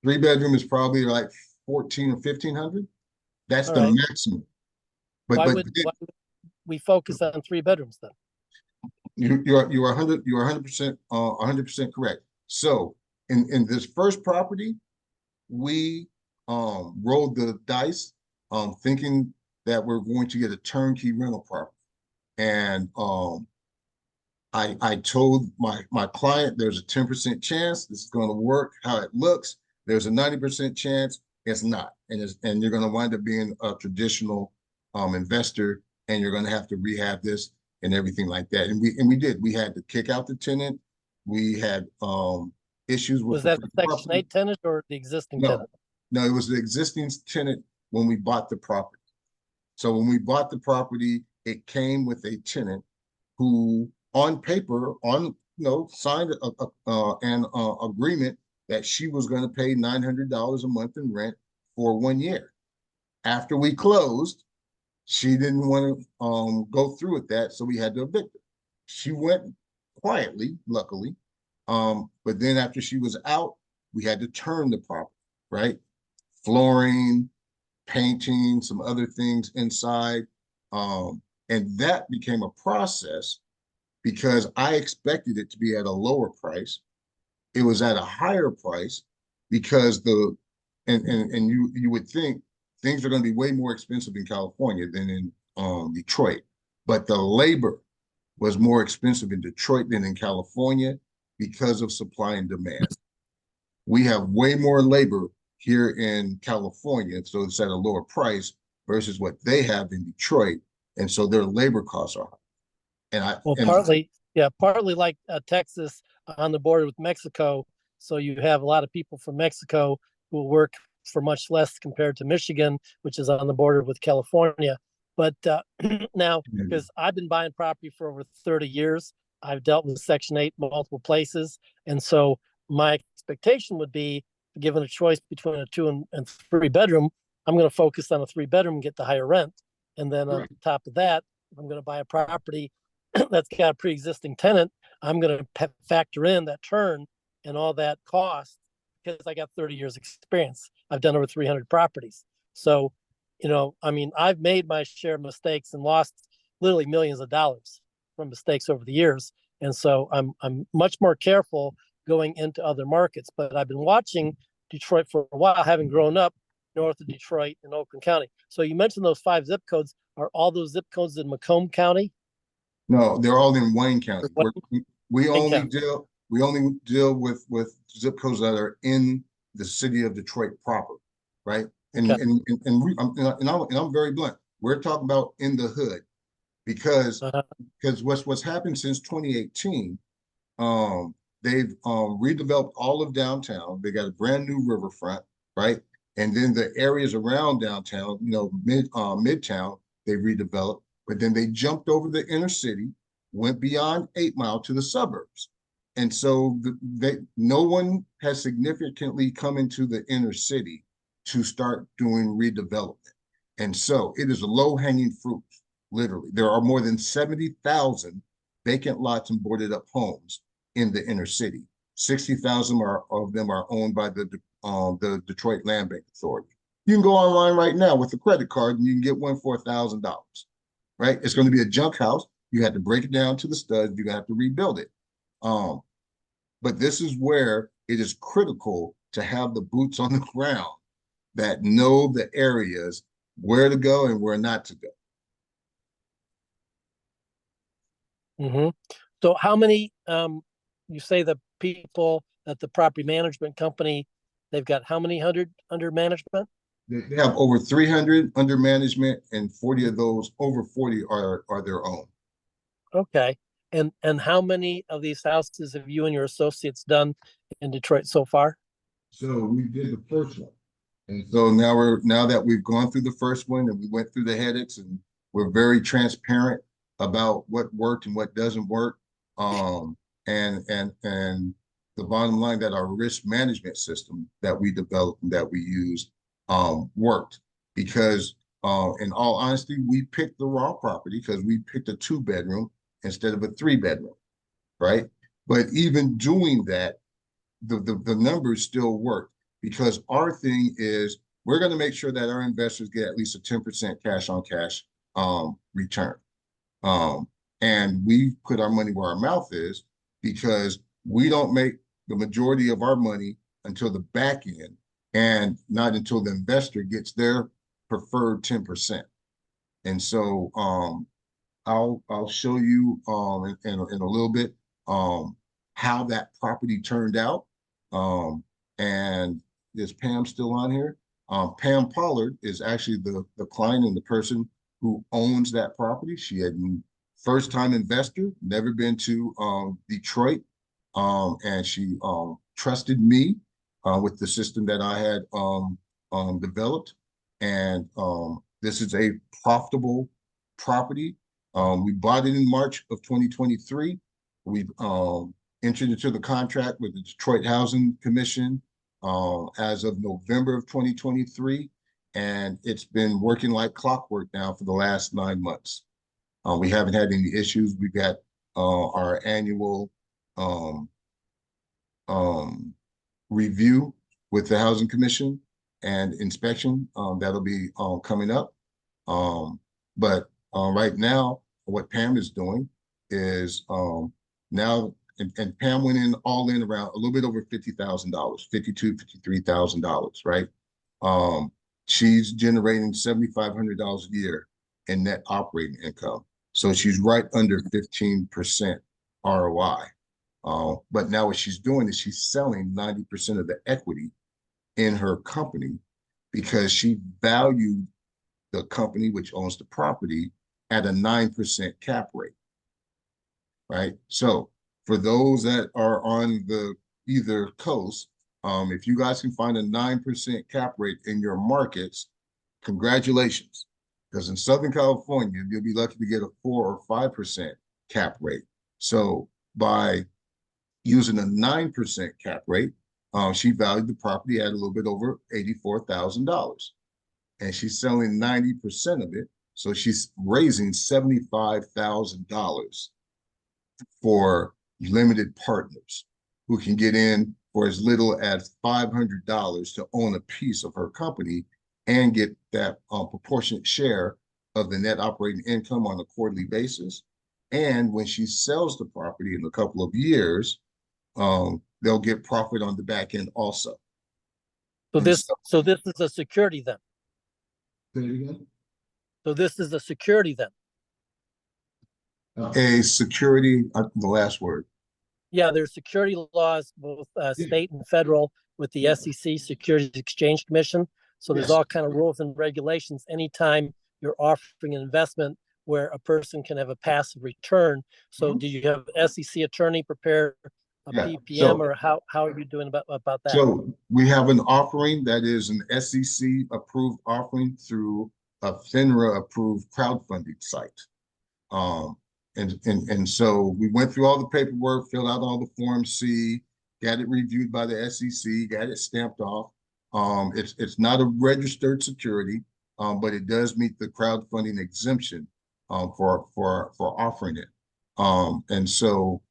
3-bedroom is probably like 1,400 or 1,500. That's All the right. maximum. But why would we focus on 3 bedrooms then? you're 100% correct. So in this first property, we rolled the dice, thinking that we're going to get a turnkey rental property. And I told my client there's a 10% chance this is going to work how it looks. There's a 90% chance it's not, and you're going to wind up being a traditional investor, and you're going to have to rehab this and everything like that. And we did. We had to kick out the tenant. We had issues with. Was that the Section 8 tenant or the existing tenant? No, it was the existing tenant when we bought the property. So when we bought the property, it came with a tenant who, on paper, signed an agreement that she was going to pay $900 a month in rent for 1 year. After we closed, she didn't want to go through with that, so we had to evict her. She went quietly, luckily, but then after she was out, we had to turn the property, right? Flooring, painting, some other things inside, and that became a process because I expected it to be at a lower price. It was at a higher price because and you would think things are going to be way more expensive in California than in Detroit, but the labor was more expensive in Detroit than in California because of supply and demand. We have way more labor here in California, so it's at a lower price versus what they have in Detroit, and so their labor costs are high. Well, And partly like Texas on the border with Mexico. So you have a lot of people from Mexico who will work for much less compared to Michigan, which is on the border with California. But now, because I've been buying property for over 30 years, I've dealt with Section 8 multiple places. And so my expectation would be, given a choice between a 2 and 3 bedroom, I'm going to focus on a 3 bedroom and get the higher rent. And then on top of that, if I'm going to buy a property that's got a pre-existing tenant, I'm going to factor in that turn and all that cost because I got 30 years experience. I've done over 300 properties. So, I mean, I've made my share of mistakes and lost literally millions of dollars from mistakes over the years. And so I'm much more careful going into other markets, but I've been watching Detroit for a while, having grown up north of Detroit in Oakland County. So you mentioned those 5 zip codes. Are all those zip codes in Macomb County? no, they're all in Wayne County. We only County. deal with zip codes that are in the city of Detroit proper, right? And Okay. I'm very blunt. We're talking about in the hood because what's happened since 2018, they've redeveloped all of downtown. They got a brand new riverfront, right? And then the areas around downtown, Midtown, they redeveloped, but then they jumped over the inner city, went beyond 8 Mile to the suburbs. And so no one has significantly come into the inner city to start doing redevelopment. And so it is a low-hanging fruit, literally. There are more than 70,000 vacant lots and boarded up homes in the inner city. 60,000 of them are owned by the Detroit Land Bank Authority. You can go online right now with a credit card and you can get one for $1,000, right? It's going to be a junk house. You have to break it down to the studs. You have to rebuild it. But this is where it is critical to have the boots on the ground that know the areas where to go and where not to go. Mm-hmm. So how many, you say the people at the property management company, they've got how many hundred under management? They have over 300 under management, and 40 of those, over 40 are their own. Okay. And how many of these houses have you and your associates done in Detroit so far? So we did the first one. And so now that we've gone through the first one and we went through the headaches and we're very transparent about what worked and what doesn't work. And the bottom line that our risk management system that we developed and that we used worked because in all honesty, we picked the wrong property because we picked a 2-bedroom instead of a 3-bedroom, right? But even doing that, the numbers still work because our thing is we're going to make sure that our investors get at least a 10% cash on cash return. And we put our money where our mouth is because we don't make the majority of our money until the back end and not until the investor gets their preferred 10%. And so I'll show you in a little bit how that property turned out. And is Pam still on here? Pam Pollard is actually the client and the person who owns that property. She had first-time investor, never been to Detroit, and she trusted me with the system that I had developed. And this is a profitable property. We bought it in March of 2023. We've entered into the contract with the Detroit Housing Commission as of November of 2023. And it's been working like clockwork now for the last 9 months. We haven't had any issues. We've got our annual review with the Housing Commission and inspection that'll be coming up. But right now, what Pam is doing is now, and Pam went in all in around a little bit over $50,000, $52,000, $53,000, right? She's generating $7,500 a year in net operating income. So she's right under 15% ROI. But now what she's doing is she's selling 90% of the equity in her company because she valued the company which owns the property at a 9% cap rate, right? So for those that are on the either coast, if you guys can find a 9% cap rate in your markets, congratulations. Because in Southern California, you'll be lucky to get a 4 or 5% cap rate. So by using a 9% cap rate, she valued the property at a little bit over $84,000. And she's selling 90% of it. So she's raising $75,000 for limited partners who can get in for as little as $500 to own a piece of her company and get that proportionate share of the net operating income on a quarterly basis. And when she sells the property in a couple of years, they'll get profit on the back end also. So And this is a security then. say it again? So this is a security then. A security, the last word. Yeah, there's security laws, both state and federal, with the SEC, Securities Exchange Commission. So there's Yes. all kind of rules and regulations. Anytime you're offering an investment where a person can have a passive return. So do you have an SEC attorney prepare a Yeah, PPM, so- or how are you doing about that? So we have an offering that is an SEC approved offering through a FINRA approved crowdfunding site. And so we went through all the paperwork, filled out all the Form C, got it reviewed by the SEC, got it stamped off. It's not a registered security, but it does meet the crowdfunding exemption for offering it. And so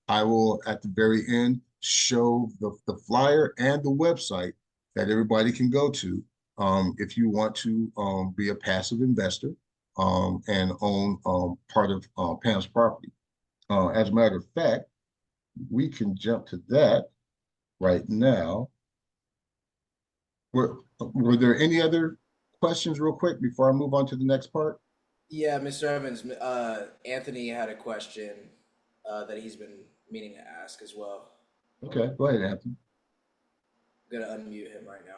I will at the very end show the flyer and the website that everybody can go to if you want to be a passive investor and own part of Pam's property. As a matter of fact, we can jump to that right now. Were there any other questions real quick before I move on to the next part? Yeah, Mr. Evans, Anthony had a question that he's been meaning to ask as well. Okay, go ahead, Anthony. I'm gonna unmute him right now.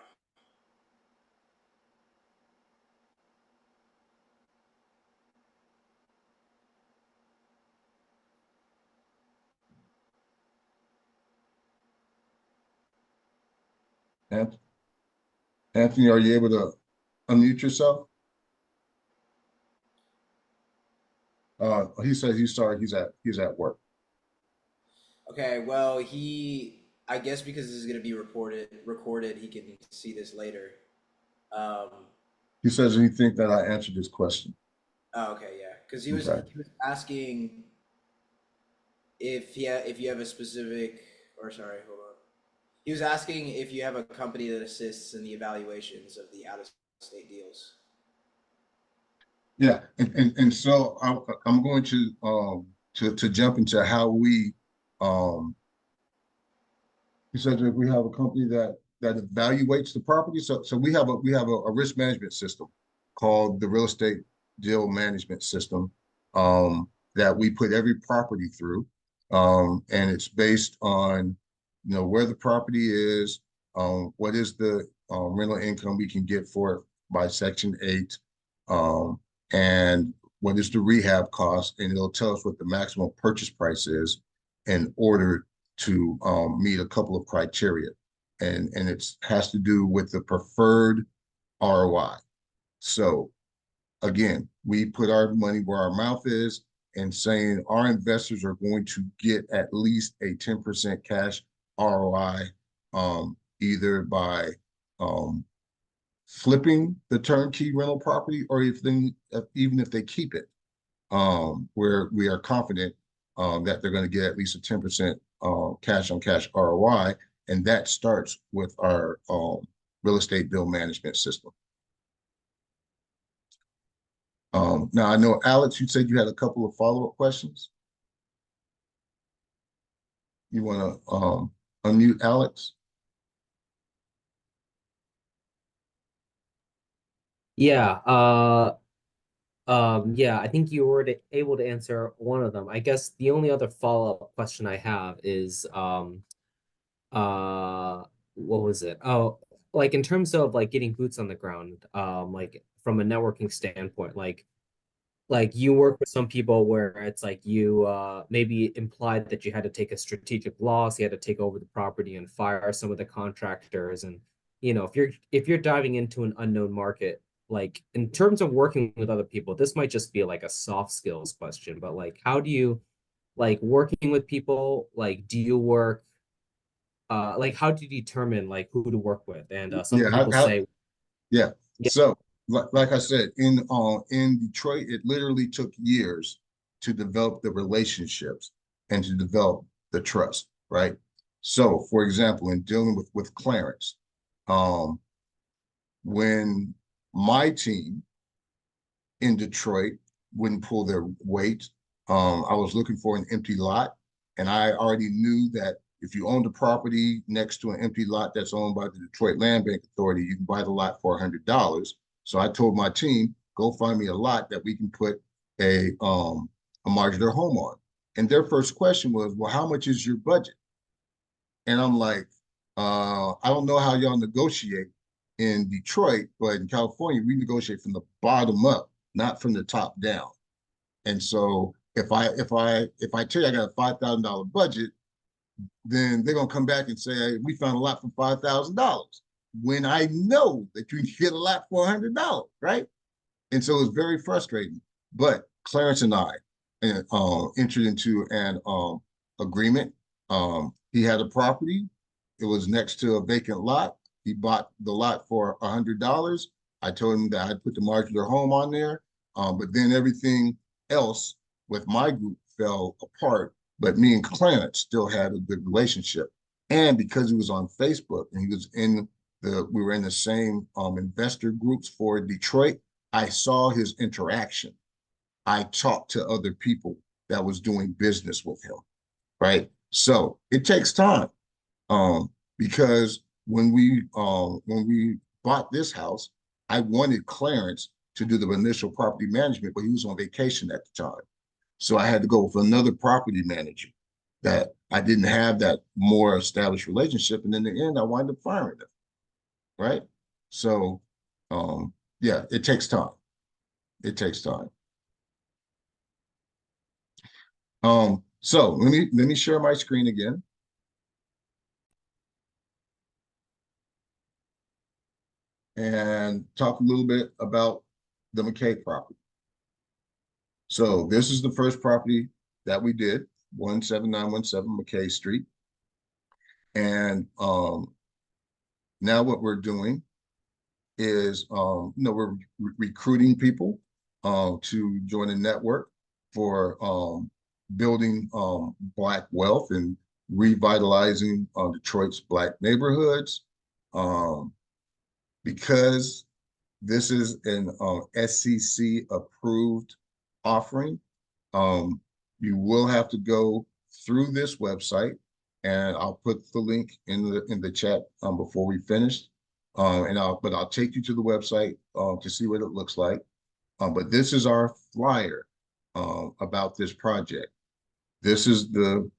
Anthony, are you able to unmute yourself? He says he's sorry, he's at work. Okay, well, I guess because this is gonna be recorded, he can see this later. He says he think that I answered his question. Oh, okay, yeah, because he was asking if you have a specific, or sorry, hold on. He was asking if you have a company that assists in the evaluations of the out-of-state deals. Yeah, and so I'm going to jump into how we he said that we have a company that evaluates the property. So we have a risk management system called the real estate deal management system that we put every property through. And it's based on where the property is, what is the rental income we can get for it by Section 8, and what is the rehab cost, and it'll tell us what the maximum purchase price is in order to meet a couple of criteria. And it has to do with the preferred ROI. So again, we put our money where our mouth is and saying our investors are going to get at least a 10% cash ROI, either by flipping the turnkey rental property, or even if they keep it, where we are confident that they're going to get at least a 10% cash on cash ROI. And that starts with our real estate bill management system. Now, I know, Alex, you said you had a couple of follow-up questions. You want to unmute Alex? Yeah. Yeah, I think you were able to answer one of them. I guess the only other follow-up question I have is uh what was it? Oh, like in terms of like getting boots on the ground, like from a networking standpoint, like you work with some people where it's like you maybe implied that you had to take a strategic loss, you had to take over the property and fire some of the contractors. And if you're diving into an unknown market, like in terms of working with other people, this might just be like a soft skills question, but like how do you like working with people, like do you work like how do you determine like who to work with? And some Yeah, people say, yeah. yeah, So, like I said, in Detroit, it literally took years to develop the relationships and to develop the trust, right? So, for example, in dealing with Clarence, um, when my team in Detroit wouldn't pull their weight, I was looking for an empty lot, and I already knew that if you owned a property next to an empty lot that's owned by the Detroit Land Bank Authority, you can buy the lot for $100. So I told my team, go find me a lot that we can put a modular home on. And their first question was, well, how much is your budget? And I'm like, I don't know how y'all negotiate in Detroit, but in California, we negotiate from the bottom up, not from the top down. And so if I tell you I got a $5,000 budget, then they're gonna come back and say, hey, we found a lot for $5,000 when I know that you can get a lot for $100, right? And so it's very frustrating. But Clarence and I entered into an agreement. He had a property. It was next to a vacant lot. He bought the lot for $100. I told him that I'd put the modular home on there. But then everything else with my group fell apart. But me and Clarence still had a good relationship. And because he was on Facebook and we were in the same investor groups for Detroit, I saw his interaction. I talked to other people that was doing business with him, right? So it takes time, because when we bought this house, I wanted Clarence to do the initial property management, but he was on vacation at the time. So I had to go with another property manager that I didn't have that more established relationship. And in the end, I wound up firing him, right? So yeah, it takes time. It takes time. So let me share my screen again. And talk a little bit about the McKay property. So this is the first property that we did, 17917 McKay Street. And now what we're doing is we're recruiting people to join the network for building Black wealth and revitalizing Detroit's Black neighborhoods. Because this is an SEC approved offering, you will have to go through this website, and I'll put the link in the chat before we finish. But I'll take you to the website to see what it looks like. But this is our flyer about this project. This is the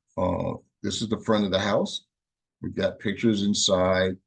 front of the house. We've got pictures inside.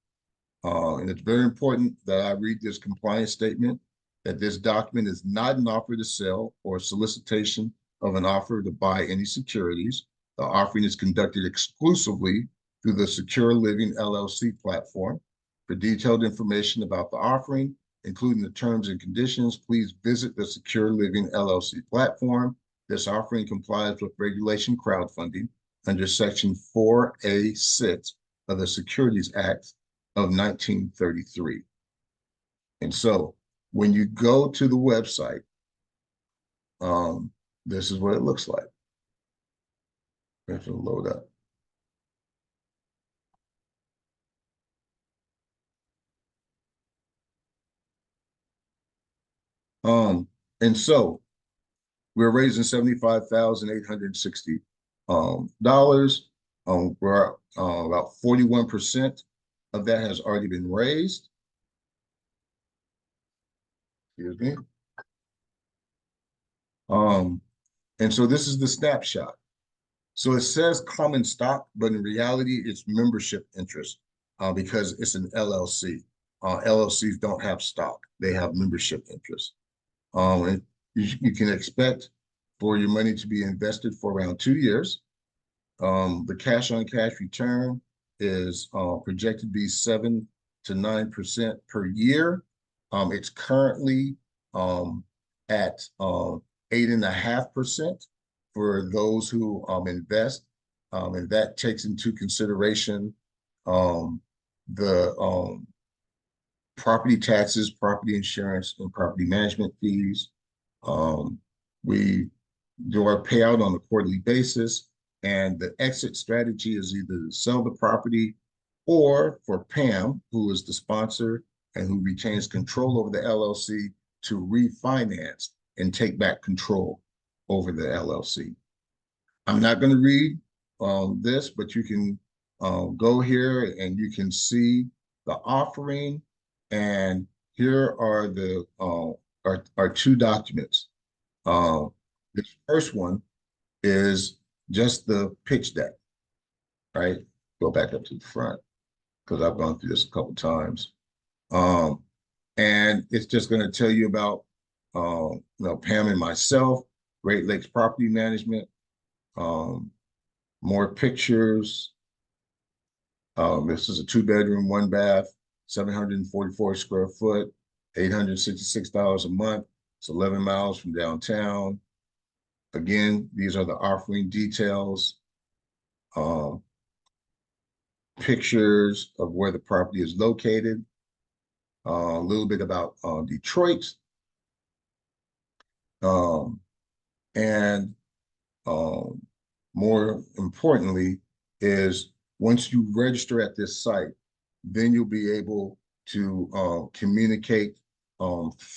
And it's very important that I read this compliance statement, that this document is not an offer to sell or solicitation of an offer to buy any securities. The offering is conducted exclusively through the Secure Living LLC platform. For detailed information about the offering, including the terms and conditions, please visit the Secure Living LLC platform. This offering complies with Regulation Crowdfunding under Section 4A6 of the Securities Act of 1933. And so when you go to the website, this is what it looks like. We have to load up. And so we're raising $75,860 dollars. We're about 41% of that has already been raised. Excuse me. And so this is the snapshot. So it says common stock, but in reality, it's membership interest because it's an LLC. LLCs don't have stock; they have membership interest. And you can expect for your money to be invested for around 2 years. The cash on cash return is projected to be 7 to 9% per year. It's currently at 8.5% for those who invest, and that takes into consideration the property taxes, property insurance, and property management fees. We do our payout on a quarterly basis, and the exit strategy is either to sell the property or for Pam, who is the sponsor and who retains control over the LLC, to refinance and take back control over the LLC. I'm not going to read this, but you can go here and you can see the offering. And here are the our two documents. This first one is just the pitch deck, right? Go back up to the front because I've gone through this a couple times. And it's just going to tell you about Pam and myself, Great Lakes Property Management, more pictures. This is a 2-bedroom, 1-bath, 744 square foot, $866 a month. It's 11 miles from downtown. Again, these are the offering details. Pictures of where the property is located. A little bit about Detroit. And more importantly is once you register at this site, then you'll be able to communicate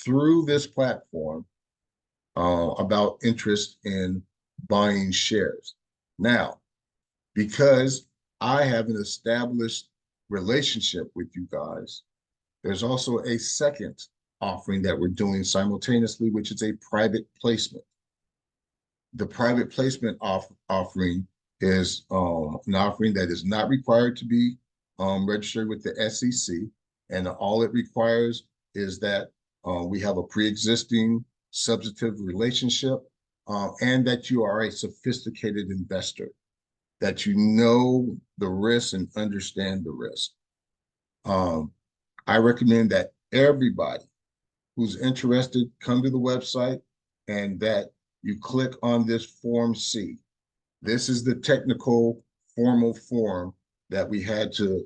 through this platform about interest in buying shares. Now, because I have an established relationship with you guys, there's also a second offering that we're doing simultaneously, which is a private placement. The private placement offering is an offering that is not required to be registered with the SEC. And all it requires is that we have a pre-existing substantive relationship and that you are a sophisticated investor, that you know the risks and understand the risk. I recommend that everybody who's interested come to the website and that you click on this Form C. This is the technical formal form that we had to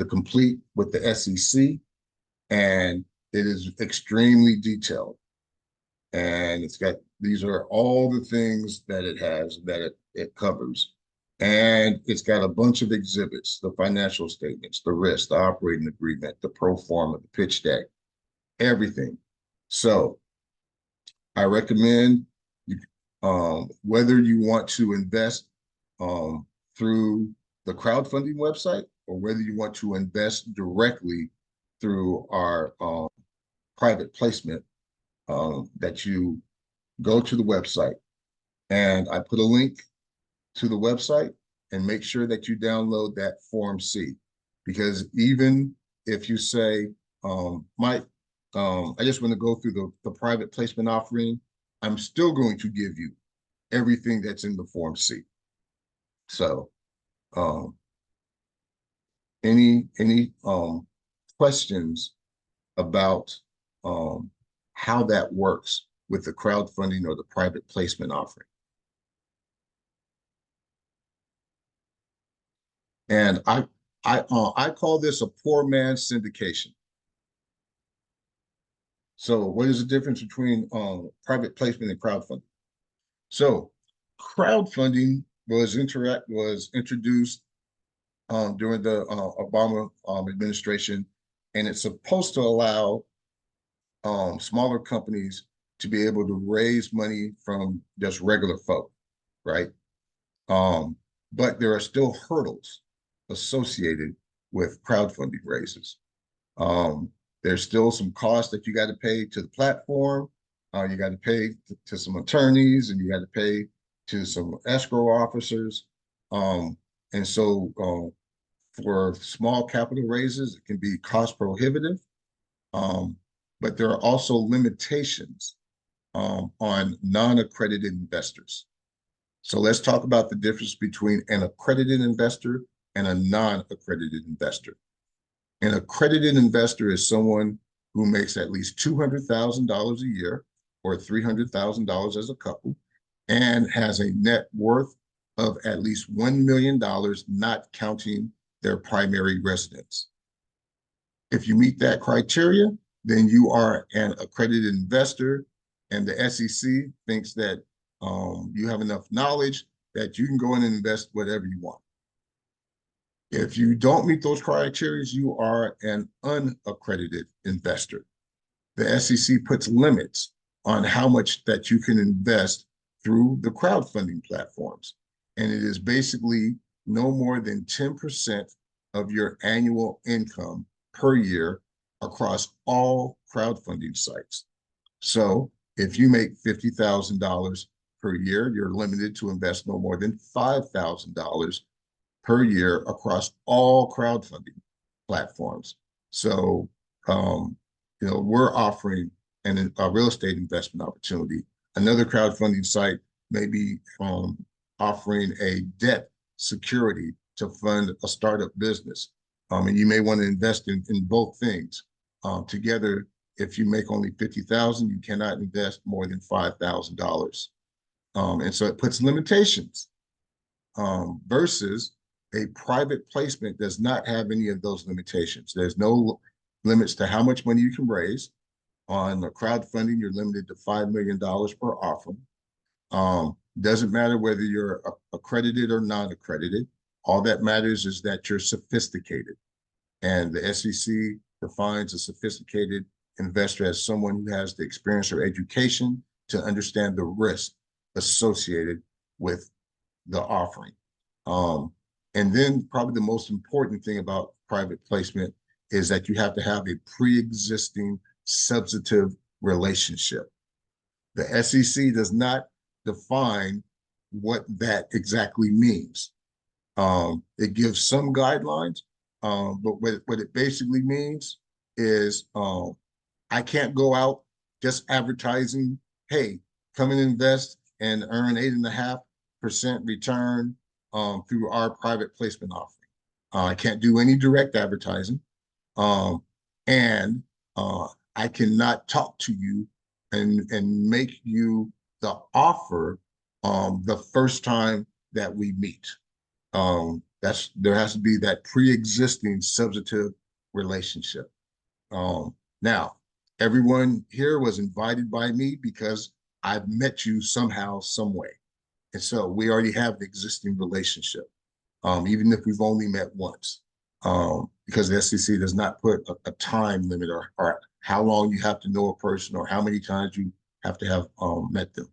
complete with the SEC, and it is extremely detailed. And it's got, these are all the things that it has, that it covers. And it's got a bunch of exhibits, the financial statements, the risk, the operating agreement, the pro forma, the pitch deck, everything. So I recommend you, whether you want to invest through the crowdfunding website or whether you want to invest directly through our private placement, that you go to the website. And I put a link to the website, and make sure that you download that Form C. Because even if you say, Mike, I just want to go through the private placement offering, I'm still going to give you everything that's in the Form C. So any questions about how that works with the crowdfunding or the private placement offering? And I call this a poor man's syndication. So what is the difference between private placement and crowdfunding? So crowdfunding was introduced during the Obama administration, and it's supposed to allow smaller companies to be able to raise money from just regular folk, right? But there are still hurdles associated with crowdfunding raises. There's still some costs that you got to pay to the platform. You got to pay to some attorneys, and you got to pay to some escrow officers. And so for small capital raises, it can be cost prohibitive. But there are also limitations on non-accredited investors. So let's talk about the difference between an accredited investor and a non-accredited investor. An accredited investor is someone who makes at least $200,000 a year or $300,000 as a couple and has a net worth of at least $1 million, not counting their primary residence. If you meet that criteria, then you are an accredited investor, and the SEC thinks that you have enough knowledge that you can go in and invest whatever you want. If you don't meet those criteria, you are an unaccredited investor. The SEC puts limits on how much that you can invest through the crowdfunding platforms. And it is basically no more than 10% of your annual income per year across all crowdfunding sites. So if you make $50,000 per year, you're limited to invest no more than $5,000 per year across all crowdfunding platforms. So, we're offering a real estate investment opportunity. Another crowdfunding site may be offering a debt security to fund a startup business. And you may want to invest in both things. Together, if you make only $50,000, you cannot invest more than $5,000. And so it puts limitations versus a private placement does not have any of those limitations. There's no limits to how much money you can raise. On the crowdfunding, you're limited to $5 million per offering. Doesn't matter whether you're accredited or non-accredited. All that matters is that you're sophisticated. And the SEC defines a sophisticated investor as someone who has the experience or education to understand the risk associated with the offering. And then probably the most important thing about private placement is that you have to have a pre-existing substantive relationship. The SEC does not define what that exactly means. It gives some guidelines, but what it basically means is I can't go out just advertising, hey, come and invest and earn 8.5% return through our private placement offering. I can't do any direct advertising. And I cannot talk to you and make you the offer the first time that we meet. There has to be that pre-existing substantive relationship. Now, everyone here was invited by me because I've met you somehow, some way. And so we already have an existing relationship, even if we've only met once, because the SEC does not put a time limit or how long you have to know a person or how many times you have to have met them.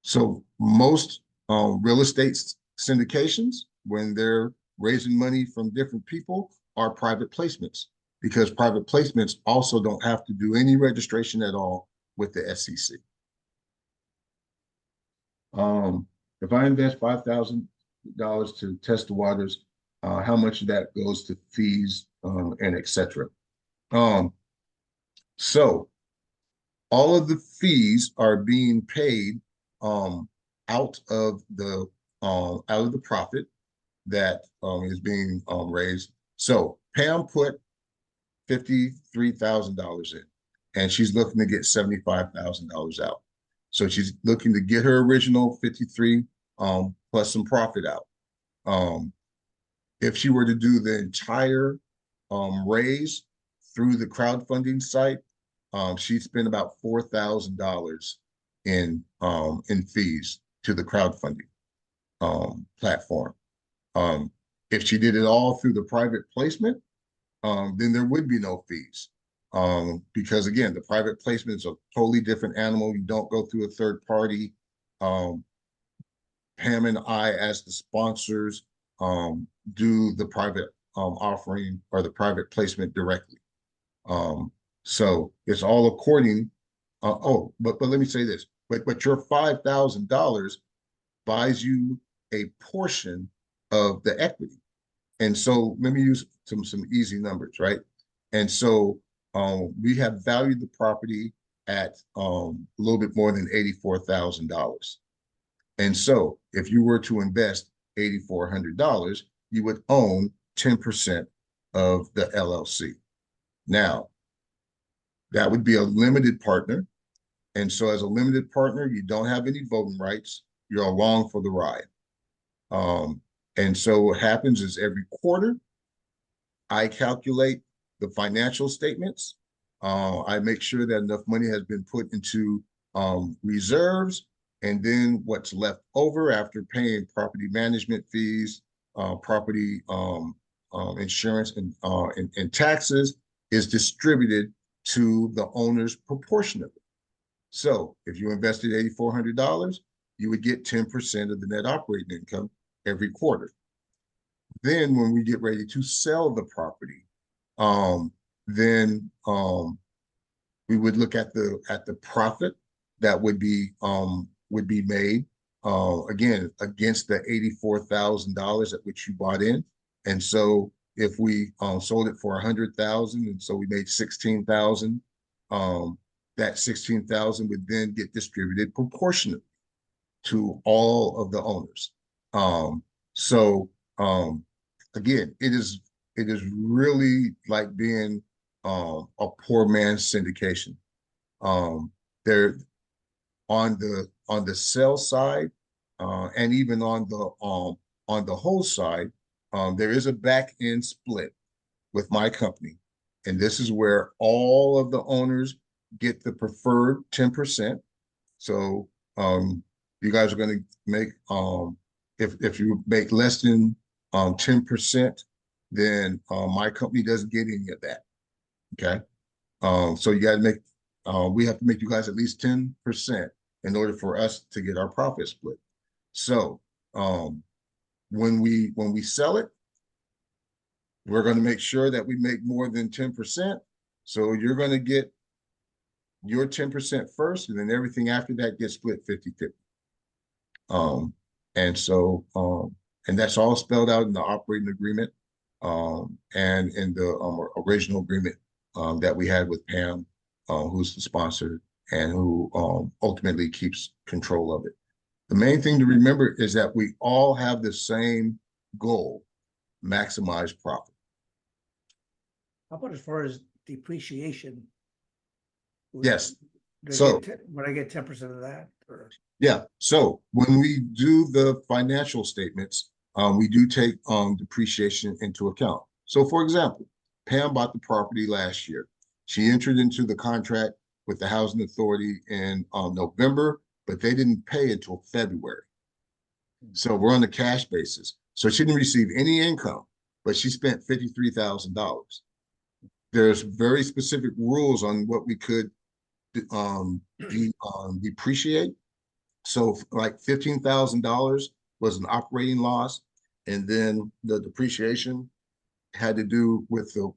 So most real estate syndications, when they're raising money from different people, are private placements, because private placements also don't have to do any registration at all with the SEC. If I invest $5,000 to test the waters, how much of that goes to fees and et cetera. So all of the fees are being paid out of the profit that is being raised. So Pam put $53,000 in, and she's looking to get $75,000 out. So she's looking to get her original 53 plus some profit out. If she were to do the entire raise through the crowdfunding site, she'd spend about $4,000 in fees to the crowdfunding platform. If she did it all through the private placement, then there would be no fees. Because again, the private placement is a totally different animal. You don't go through a third party. Pam and I, as the sponsors, do the private offering or the private placement directly. So it's all according but let me say this. But your $5,000 buys you a portion of the equity. And so let me use some easy numbers, right? And so we have valued the property at a little bit more than $84,000. And so if you were to invest $8,400, you would own 10% of the LLC. Now, that would be a limited partner. And so as a limited partner, you don't have any voting rights. You're along for the ride. And so what happens is every quarter, I calculate the financial statements. I make sure that enough money has been put into reserves, and then what's left over after paying property management fees, property insurance, and taxes is distributed to the owners proportionately. So if you invested $8,400, you would get 10% of the net operating income every quarter. Then when we get ready to sell the property, then we would look at the profit that would be made again against the $84,000 at which you bought in. And so if we sold it for $100,000, and so we made $16,000, that $16,000 would then get distributed proportionately to all of the owners. Again, it is really like being a poor man's syndication. There on the sell side, and even on the whole side, there is a back end split with my company, and this is where all of the owners get the preferred 10%. So you guys are going to make if you make less than 10%, then my company doesn't get any of that. Okay, so you got to make we have to make you guys at least 10% in order for us to get our profit split. So when we sell it, we're going to make sure that we make more than 10%. So you're going to get your 10% first, and then everything after that gets split 50-50. And so and that's all spelled out in the operating agreement and in the original agreement that we had with Pam, who's the sponsor and who ultimately keeps control of it. The main thing to remember is that we all have the same goal: maximize profit. How about as far as depreciation? Yes. Would I get 10% of that? Or? Yeah. So when we do the financial statements, we do take depreciation into account. So for example, Pam bought the property last year. She entered into the contract with the Housing Authority in November, but they didn't pay until February. So we're on the cash basis. So she didn't receive any income, but she spent $53,000. There's very specific rules on what we could depreciate. So like $15,000 was an operating loss, and then the depreciation had to do with the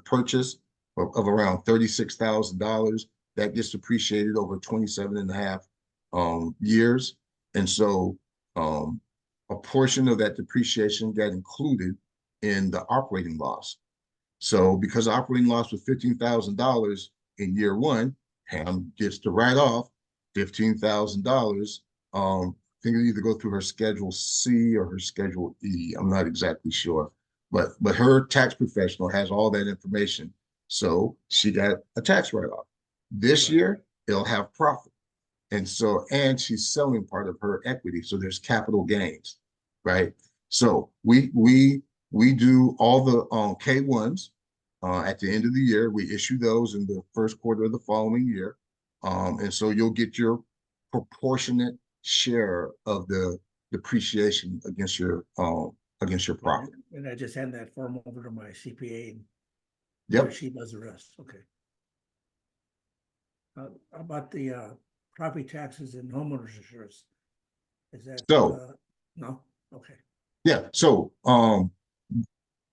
purchase of around $36,000 that gets depreciated over 27 and a half years. And so a portion of that depreciation got included in the operating loss. So because the operating loss was $15,000 in year one, Pam gets to write off $15,000. I think it either go through her Schedule C or her Schedule E. I'm not exactly sure, but her tax professional has all that information. So she got a tax write-off. This year, it'll have profit. And so, and she's selling part of her equity. So there's capital gains, right? So we do all the K1s at the end of the year. We issue those in the first quarter of the following year. And so you'll get your proportionate share of the depreciation against your profit. And I just hand that form over to my CPA, and Yep. she does the rest. Okay. How about the property taxes and homeowners insurance? Is that So no? Okay. yeah. So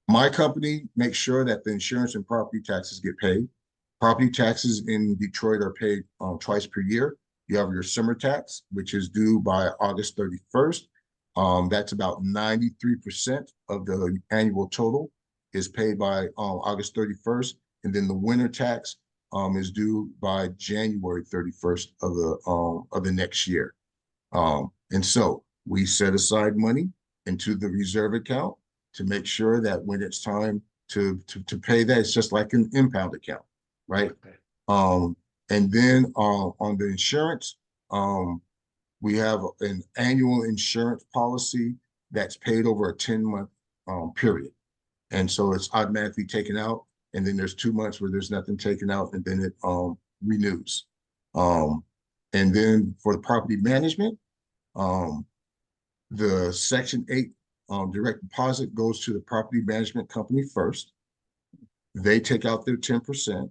my company makes sure that the insurance and property taxes get paid. Property taxes in Detroit are paid twice per year. You have your summer tax, which is due by August 31st. That's about 93% of the annual total is paid by August 31st. And then the winter tax is due by January 31st of the next year. And so we set aside money into the reserve account to make sure that when it's time to pay that, it's just like an impound account, right? Okay. And then on the insurance, we have an annual insurance policy that's paid over a 10-month period. And so it's automatically taken out. And then there's 2 months where there's nothing taken out, and then it renews. And then for the property management, the Section 8 direct deposit goes to the property management company first. They take out their 10%.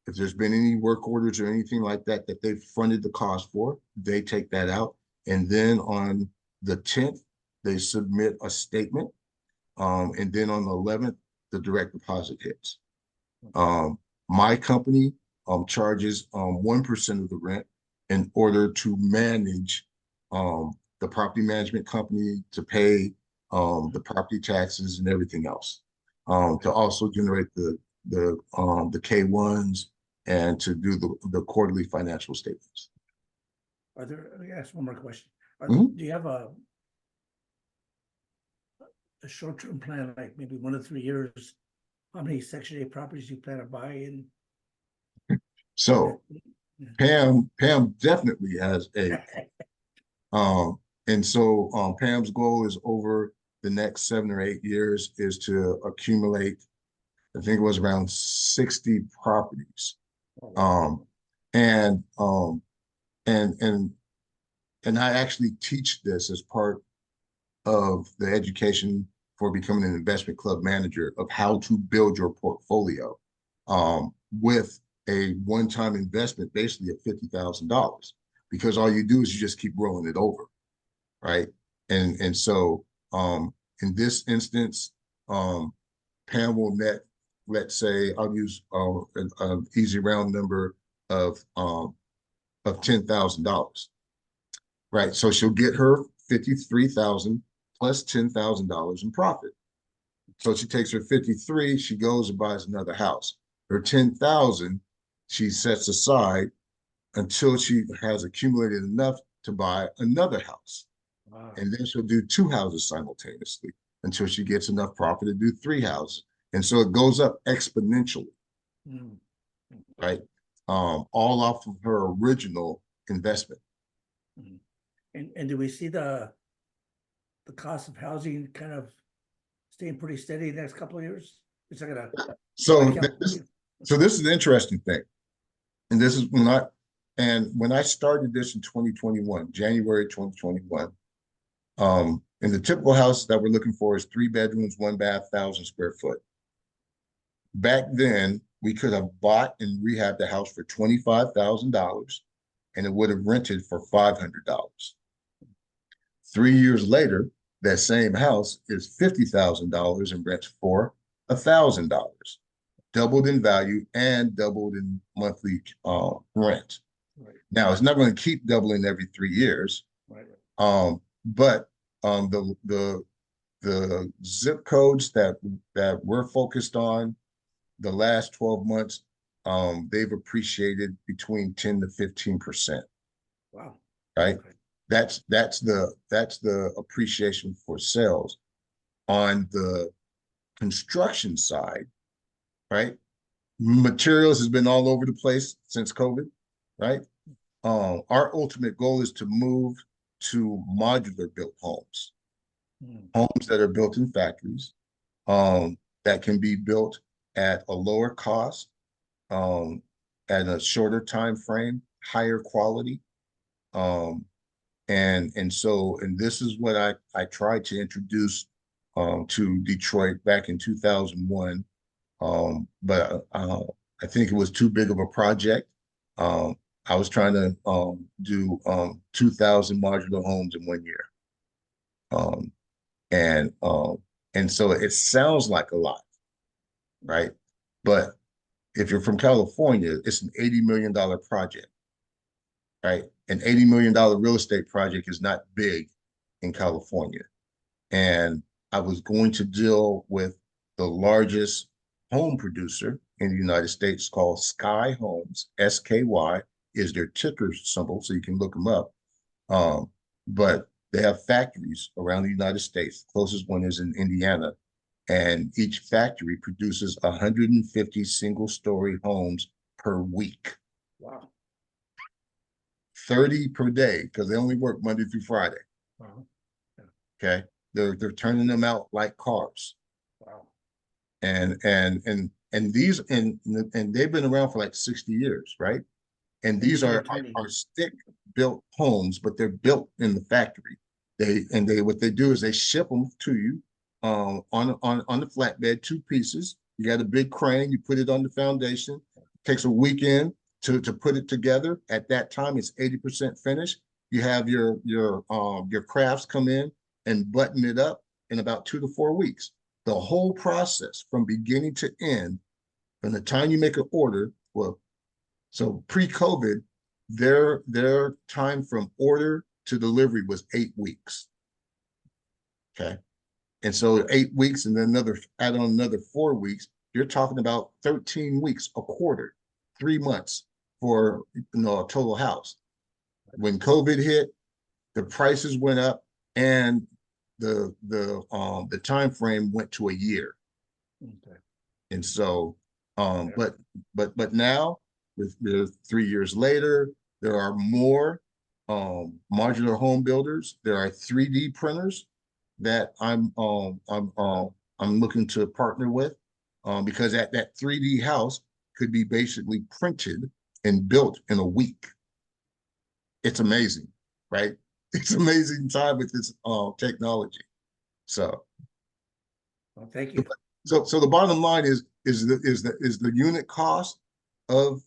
If there's been any work orders or anything like that that they've funded the cost for, they take that out. And then on the 10th, they submit a statement. And then on the 11th, the direct deposit hits. My company charges 1% of the rent in order to manage the property management company, to pay the property taxes and everything else, to also generate the K1s and to do the quarterly financial statements. Let me ask one more question. Mhm. Do you have a short-term plan, like maybe 1 to 3 years? How many Section 8 properties you plan to buy in? So Pam definitely has a and so Pam's goal is over the next 7 or 8 years is to accumulate, I think it was around 60 properties. And I actually teach this as part of the education for becoming an investment club manager, of how to build your portfolio with a one-time investment, basically at $50,000, because all you do is you just keep rolling it over, right? And so in this instance, Pam will net, let's say, I'll use an easy round number of $10,000, right? So she'll get her 53,000 plus $10,000 in profit. So she takes her 53, she goes and buys another house. Her 10,000 she sets aside until she has accumulated enough to buy another house. Wow. And then she'll do 2 houses simultaneously until she gets enough profit to do 3 houses. And so it goes up exponentially, right? All off of her original investment. And do we see the cost of housing kind of staying pretty steady the next couple of years? It's like so this is the interesting thing. And this is when I started this in 2021, January 2021, and the typical house that we're looking for is 3 bedrooms, 1 bath, 1,000 square foot. Back then, we could have bought and rehabbed the house for $25,000 and it would have rented for $500. 3 years later, that same house is $50,000 and rents for $1,000, doubled in value and doubled in monthly rent. Right. Now, it's not going to keep doubling every 3 years, Right. but the zip codes that we're focused on, the last 12 months, they've appreciated between 10 to 15%. Wow. Right. Okay. That's the appreciation for sales. On the construction side, right? Materials has been all over the place since COVID, right? Our ultimate goal is to move to modular built homes, homes that are built in factories, that can be built at a lower cost, at a shorter time frame, higher quality. And this is what I tried to introduce to Detroit back in 2001. But I think it was too big of a project. I was trying to do 2,000 modular homes in 1 year. And so it sounds like a lot, right? But If you're from California, it's an $80 million project, right? An $80 million real estate project is not big in California. And I was going to deal with the largest home producer in the United States called Sky Homes. SKY is their ticker symbol, so you can look them up. But they have factories around the United States. The closest one is in Indiana. And each factory produces 150 single-story homes per week. Wow. 30 per day, because they only work Monday through Friday. Wow. Okay. They're turning them out like cars. Wow. And these and they've been around for like 60 years, right? And these are stick built homes, but they're built in the factory. What they do is they ship them to you on the flatbed, 2 pieces. You got a big crane, you put it on the foundation. It takes a weekend to put it together. At that time, it's 80% finished. You have your crafts come in and button it up in about 2 to 4 weeks. The whole process from beginning to end, from the time you make an order, well, so pre-COVID, their time from order to delivery was 8 weeks. Okay. And so 8 weeks and then add on another 4 weeks, you're talking about 13 weeks, a quarter, 3 months for a total house. When COVID hit, the prices went up and the time frame went to a year. Okay. And so but now with 3 years later, there are more modular home builders. There are 3D printers that I'm looking to partner with because that 3D house could be basically printed and built in a week. It's amazing, right? It's amazing time with this technology. So, Well, thank you. so the bottom line is the unit cost of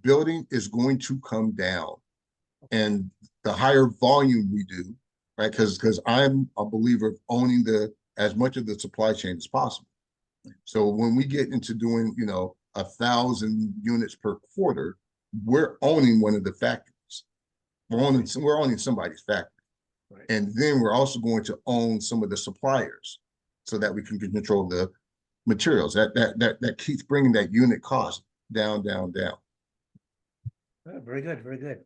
building is going to come down, and the higher volume we do, right? Because I'm a believer of owning as much of the supply chain as possible. So when we get into doing 1,000 units per quarter, we're owning one of the factories. We're owning somebody's factory. Right. And then we're also going to own some of the suppliers so that we can control the materials. That keeps bringing that unit cost down. Very good, very good.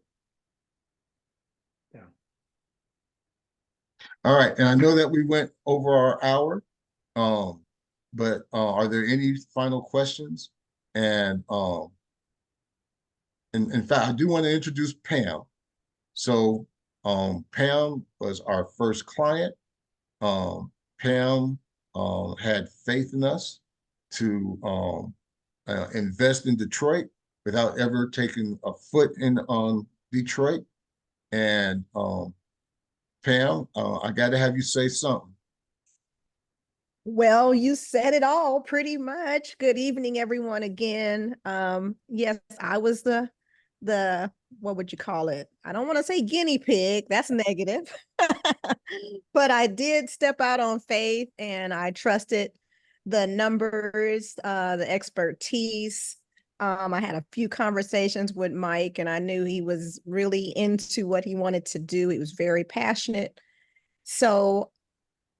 Yeah. All right. And I know that we went over our hour, but are there any final questions? And in fact, I do want to introduce Pam. So Pam was our first client. Pam had faith in us to invest in Detroit without ever taking a foot in Detroit. And Pam, I got to have you say something. Well, you said it all pretty much. Good evening, everyone, again. Yes, I was the what would you call it? I don't want to say guinea pig. That's negative. But I did step out on faith and I trusted the numbers, the expertise. I had a few conversations with Mike and I knew he was really into what he wanted to do. He was very passionate. So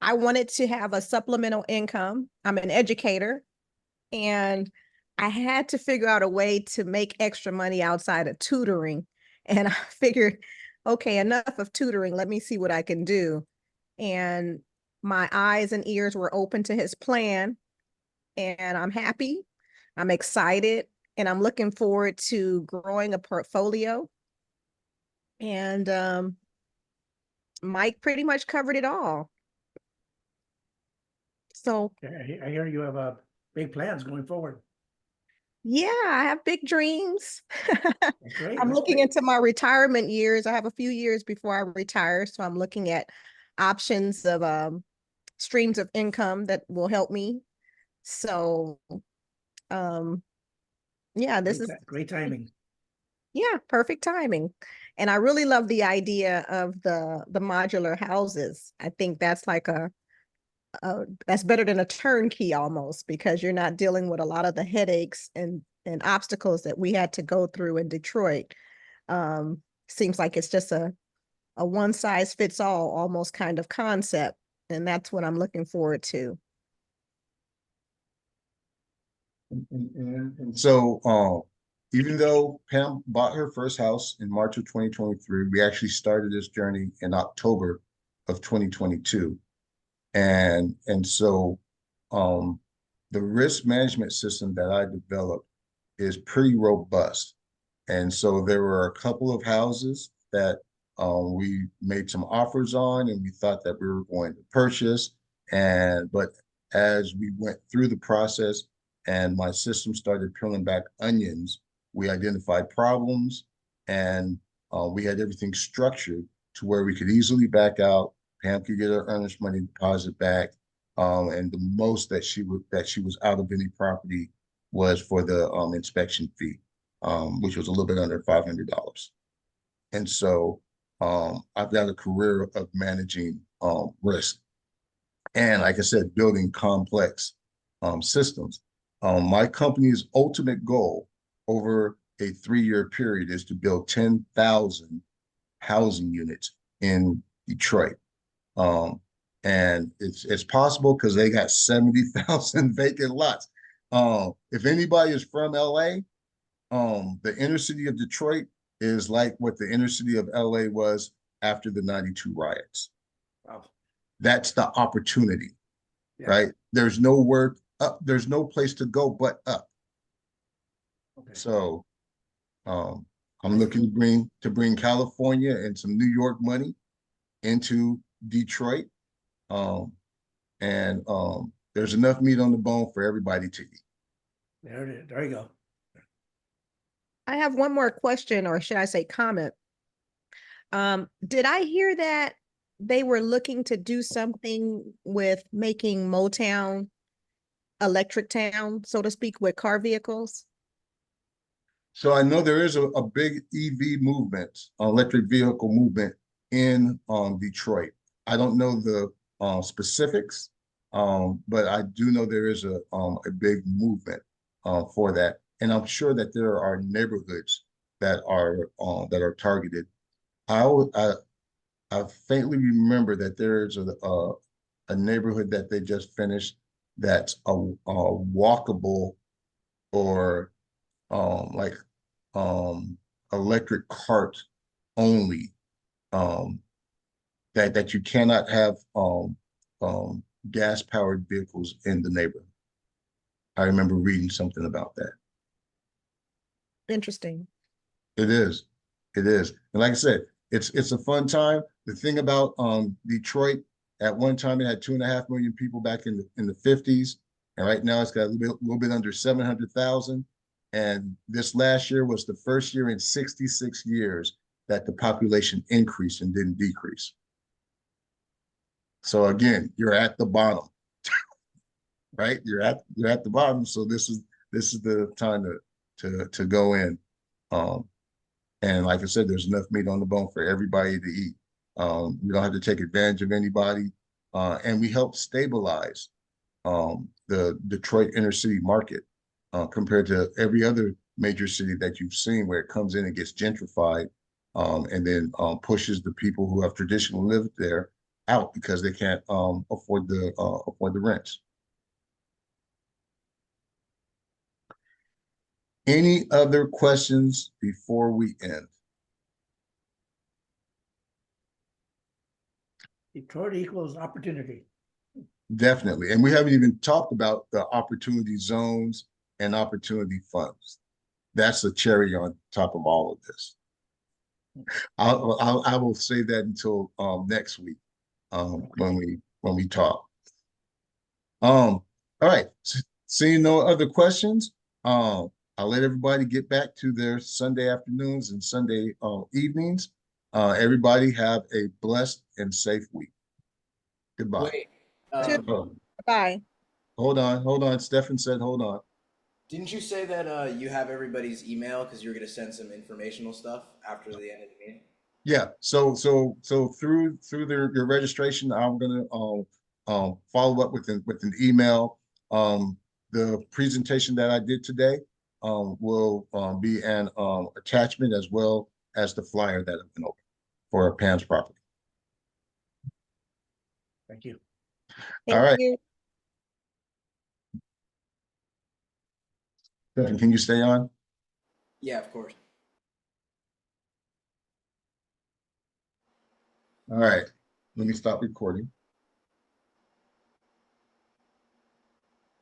I wanted to have a supplemental income. I'm an educator and I had to figure out a way to make extra money outside of tutoring. And I figured, okay, enough of tutoring. Let me see what I can do. And my eyes and ears were open to his plan. And I'm happy. I'm excited. And I'm looking forward to growing a portfolio. And Mike pretty much covered it all. So I hear you have big plans going forward. yeah, I have big dreams. That's great. I'm That's looking great. into my retirement years. I have a few years before I retire, so I'm looking at options of streams of income that will help me. So yeah, this is Great timing. yeah, perfect timing. And I really love the idea of the modular houses. I think that's like a that's better than a turnkey almost, because you're not dealing with a lot of the headaches and obstacles that we had to go through in Detroit. Seems like it's just a one size fits all almost kind of concept. And that's what I'm looking forward to. And so, even though Pam bought her first house in March of 2023, we actually started this journey in October of 2022. And so the risk management system that I developed is pretty robust. And so there were a couple of houses that we made some offers on, and we thought that we were going to purchase. But as we went through the process and my system started peeling back onions, we identified problems, and we had everything structured to where we could easily back out. Pam could get her earnest money deposit back, and the most that she was out of any property was for the inspection fee, which was a little bit under $500. And so I've got a career of managing risk, and like I said, building complex systems. My company's ultimate goal over a 3-year period is to build 10,000 housing units in Detroit. And it's possible because they got 70,000 vacant lots. If anybody is from LA, the inner city of Detroit is like what the inner city of LA was after the 92 riots. Wow. That's the opportunity, Yeah. right? There's nowhere up, there's no place to go but up. Okay. So I'm looking to bring California and some New York money into Detroit. There's enough meat on the bone for everybody to eat. There it is. There you go. I have one more question, or should I say comment. Did I hear that they were looking to do something with making Motown electric town, so to speak, with car vehicles? So I know there is a big EV movement, electric vehicle movement in Detroit. I don't know the specifics, but I do know there is a big movement for that, and I'm sure that there are neighborhoods that are targeted. I faintly remember that there is a neighborhood that they just finished that's a walkable or like electric cart only, that you cannot have gas powered vehicles in the neighborhood. I remember reading something about that. Interesting. It is. And like I said, it's a fun time. The thing about Detroit, at one time it had 2.5 million people back in the 50s, and right now it's got a little bit under 700,000. And this last year was the first year in 66 years that the population increased and didn't decrease. So again, you're at the bottom, right? You're at the bottom. So this is the time to go in. And like I said, there's enough meat on the bone for everybody to eat. We don't have to take advantage of anybody. And we help stabilize the Detroit inner city market compared to every other major city that you've seen, where it comes in and gets gentrified, and then pushes the people who have traditionally lived there out because they can't afford the rents. Any other questions before we end? Detroit equals opportunity. Definitely. And we haven't even talked about the opportunity zones and opportunity funds. That's the cherry on top of all of this. I will say that until next week when we talk. All right. Seeing no other questions, I'll let everybody get back to their Sunday afternoons and Sunday evenings. Everybody have a blessed and safe week. Goodbye. Wait, Bye. Hold on. Stefan said, hold on. didn't you say that you have everybody's email because you were going to send some informational stuff after the end of the meeting? Yeah. So through your registration, I'm gonna follow up with an email. The presentation that I did today will be an attachment as well as the flyer that I've been open for Pam's property. Thank you. All right. Thank you. Stephen, can you stay on? Yeah, of course. All right. Let me stop recording.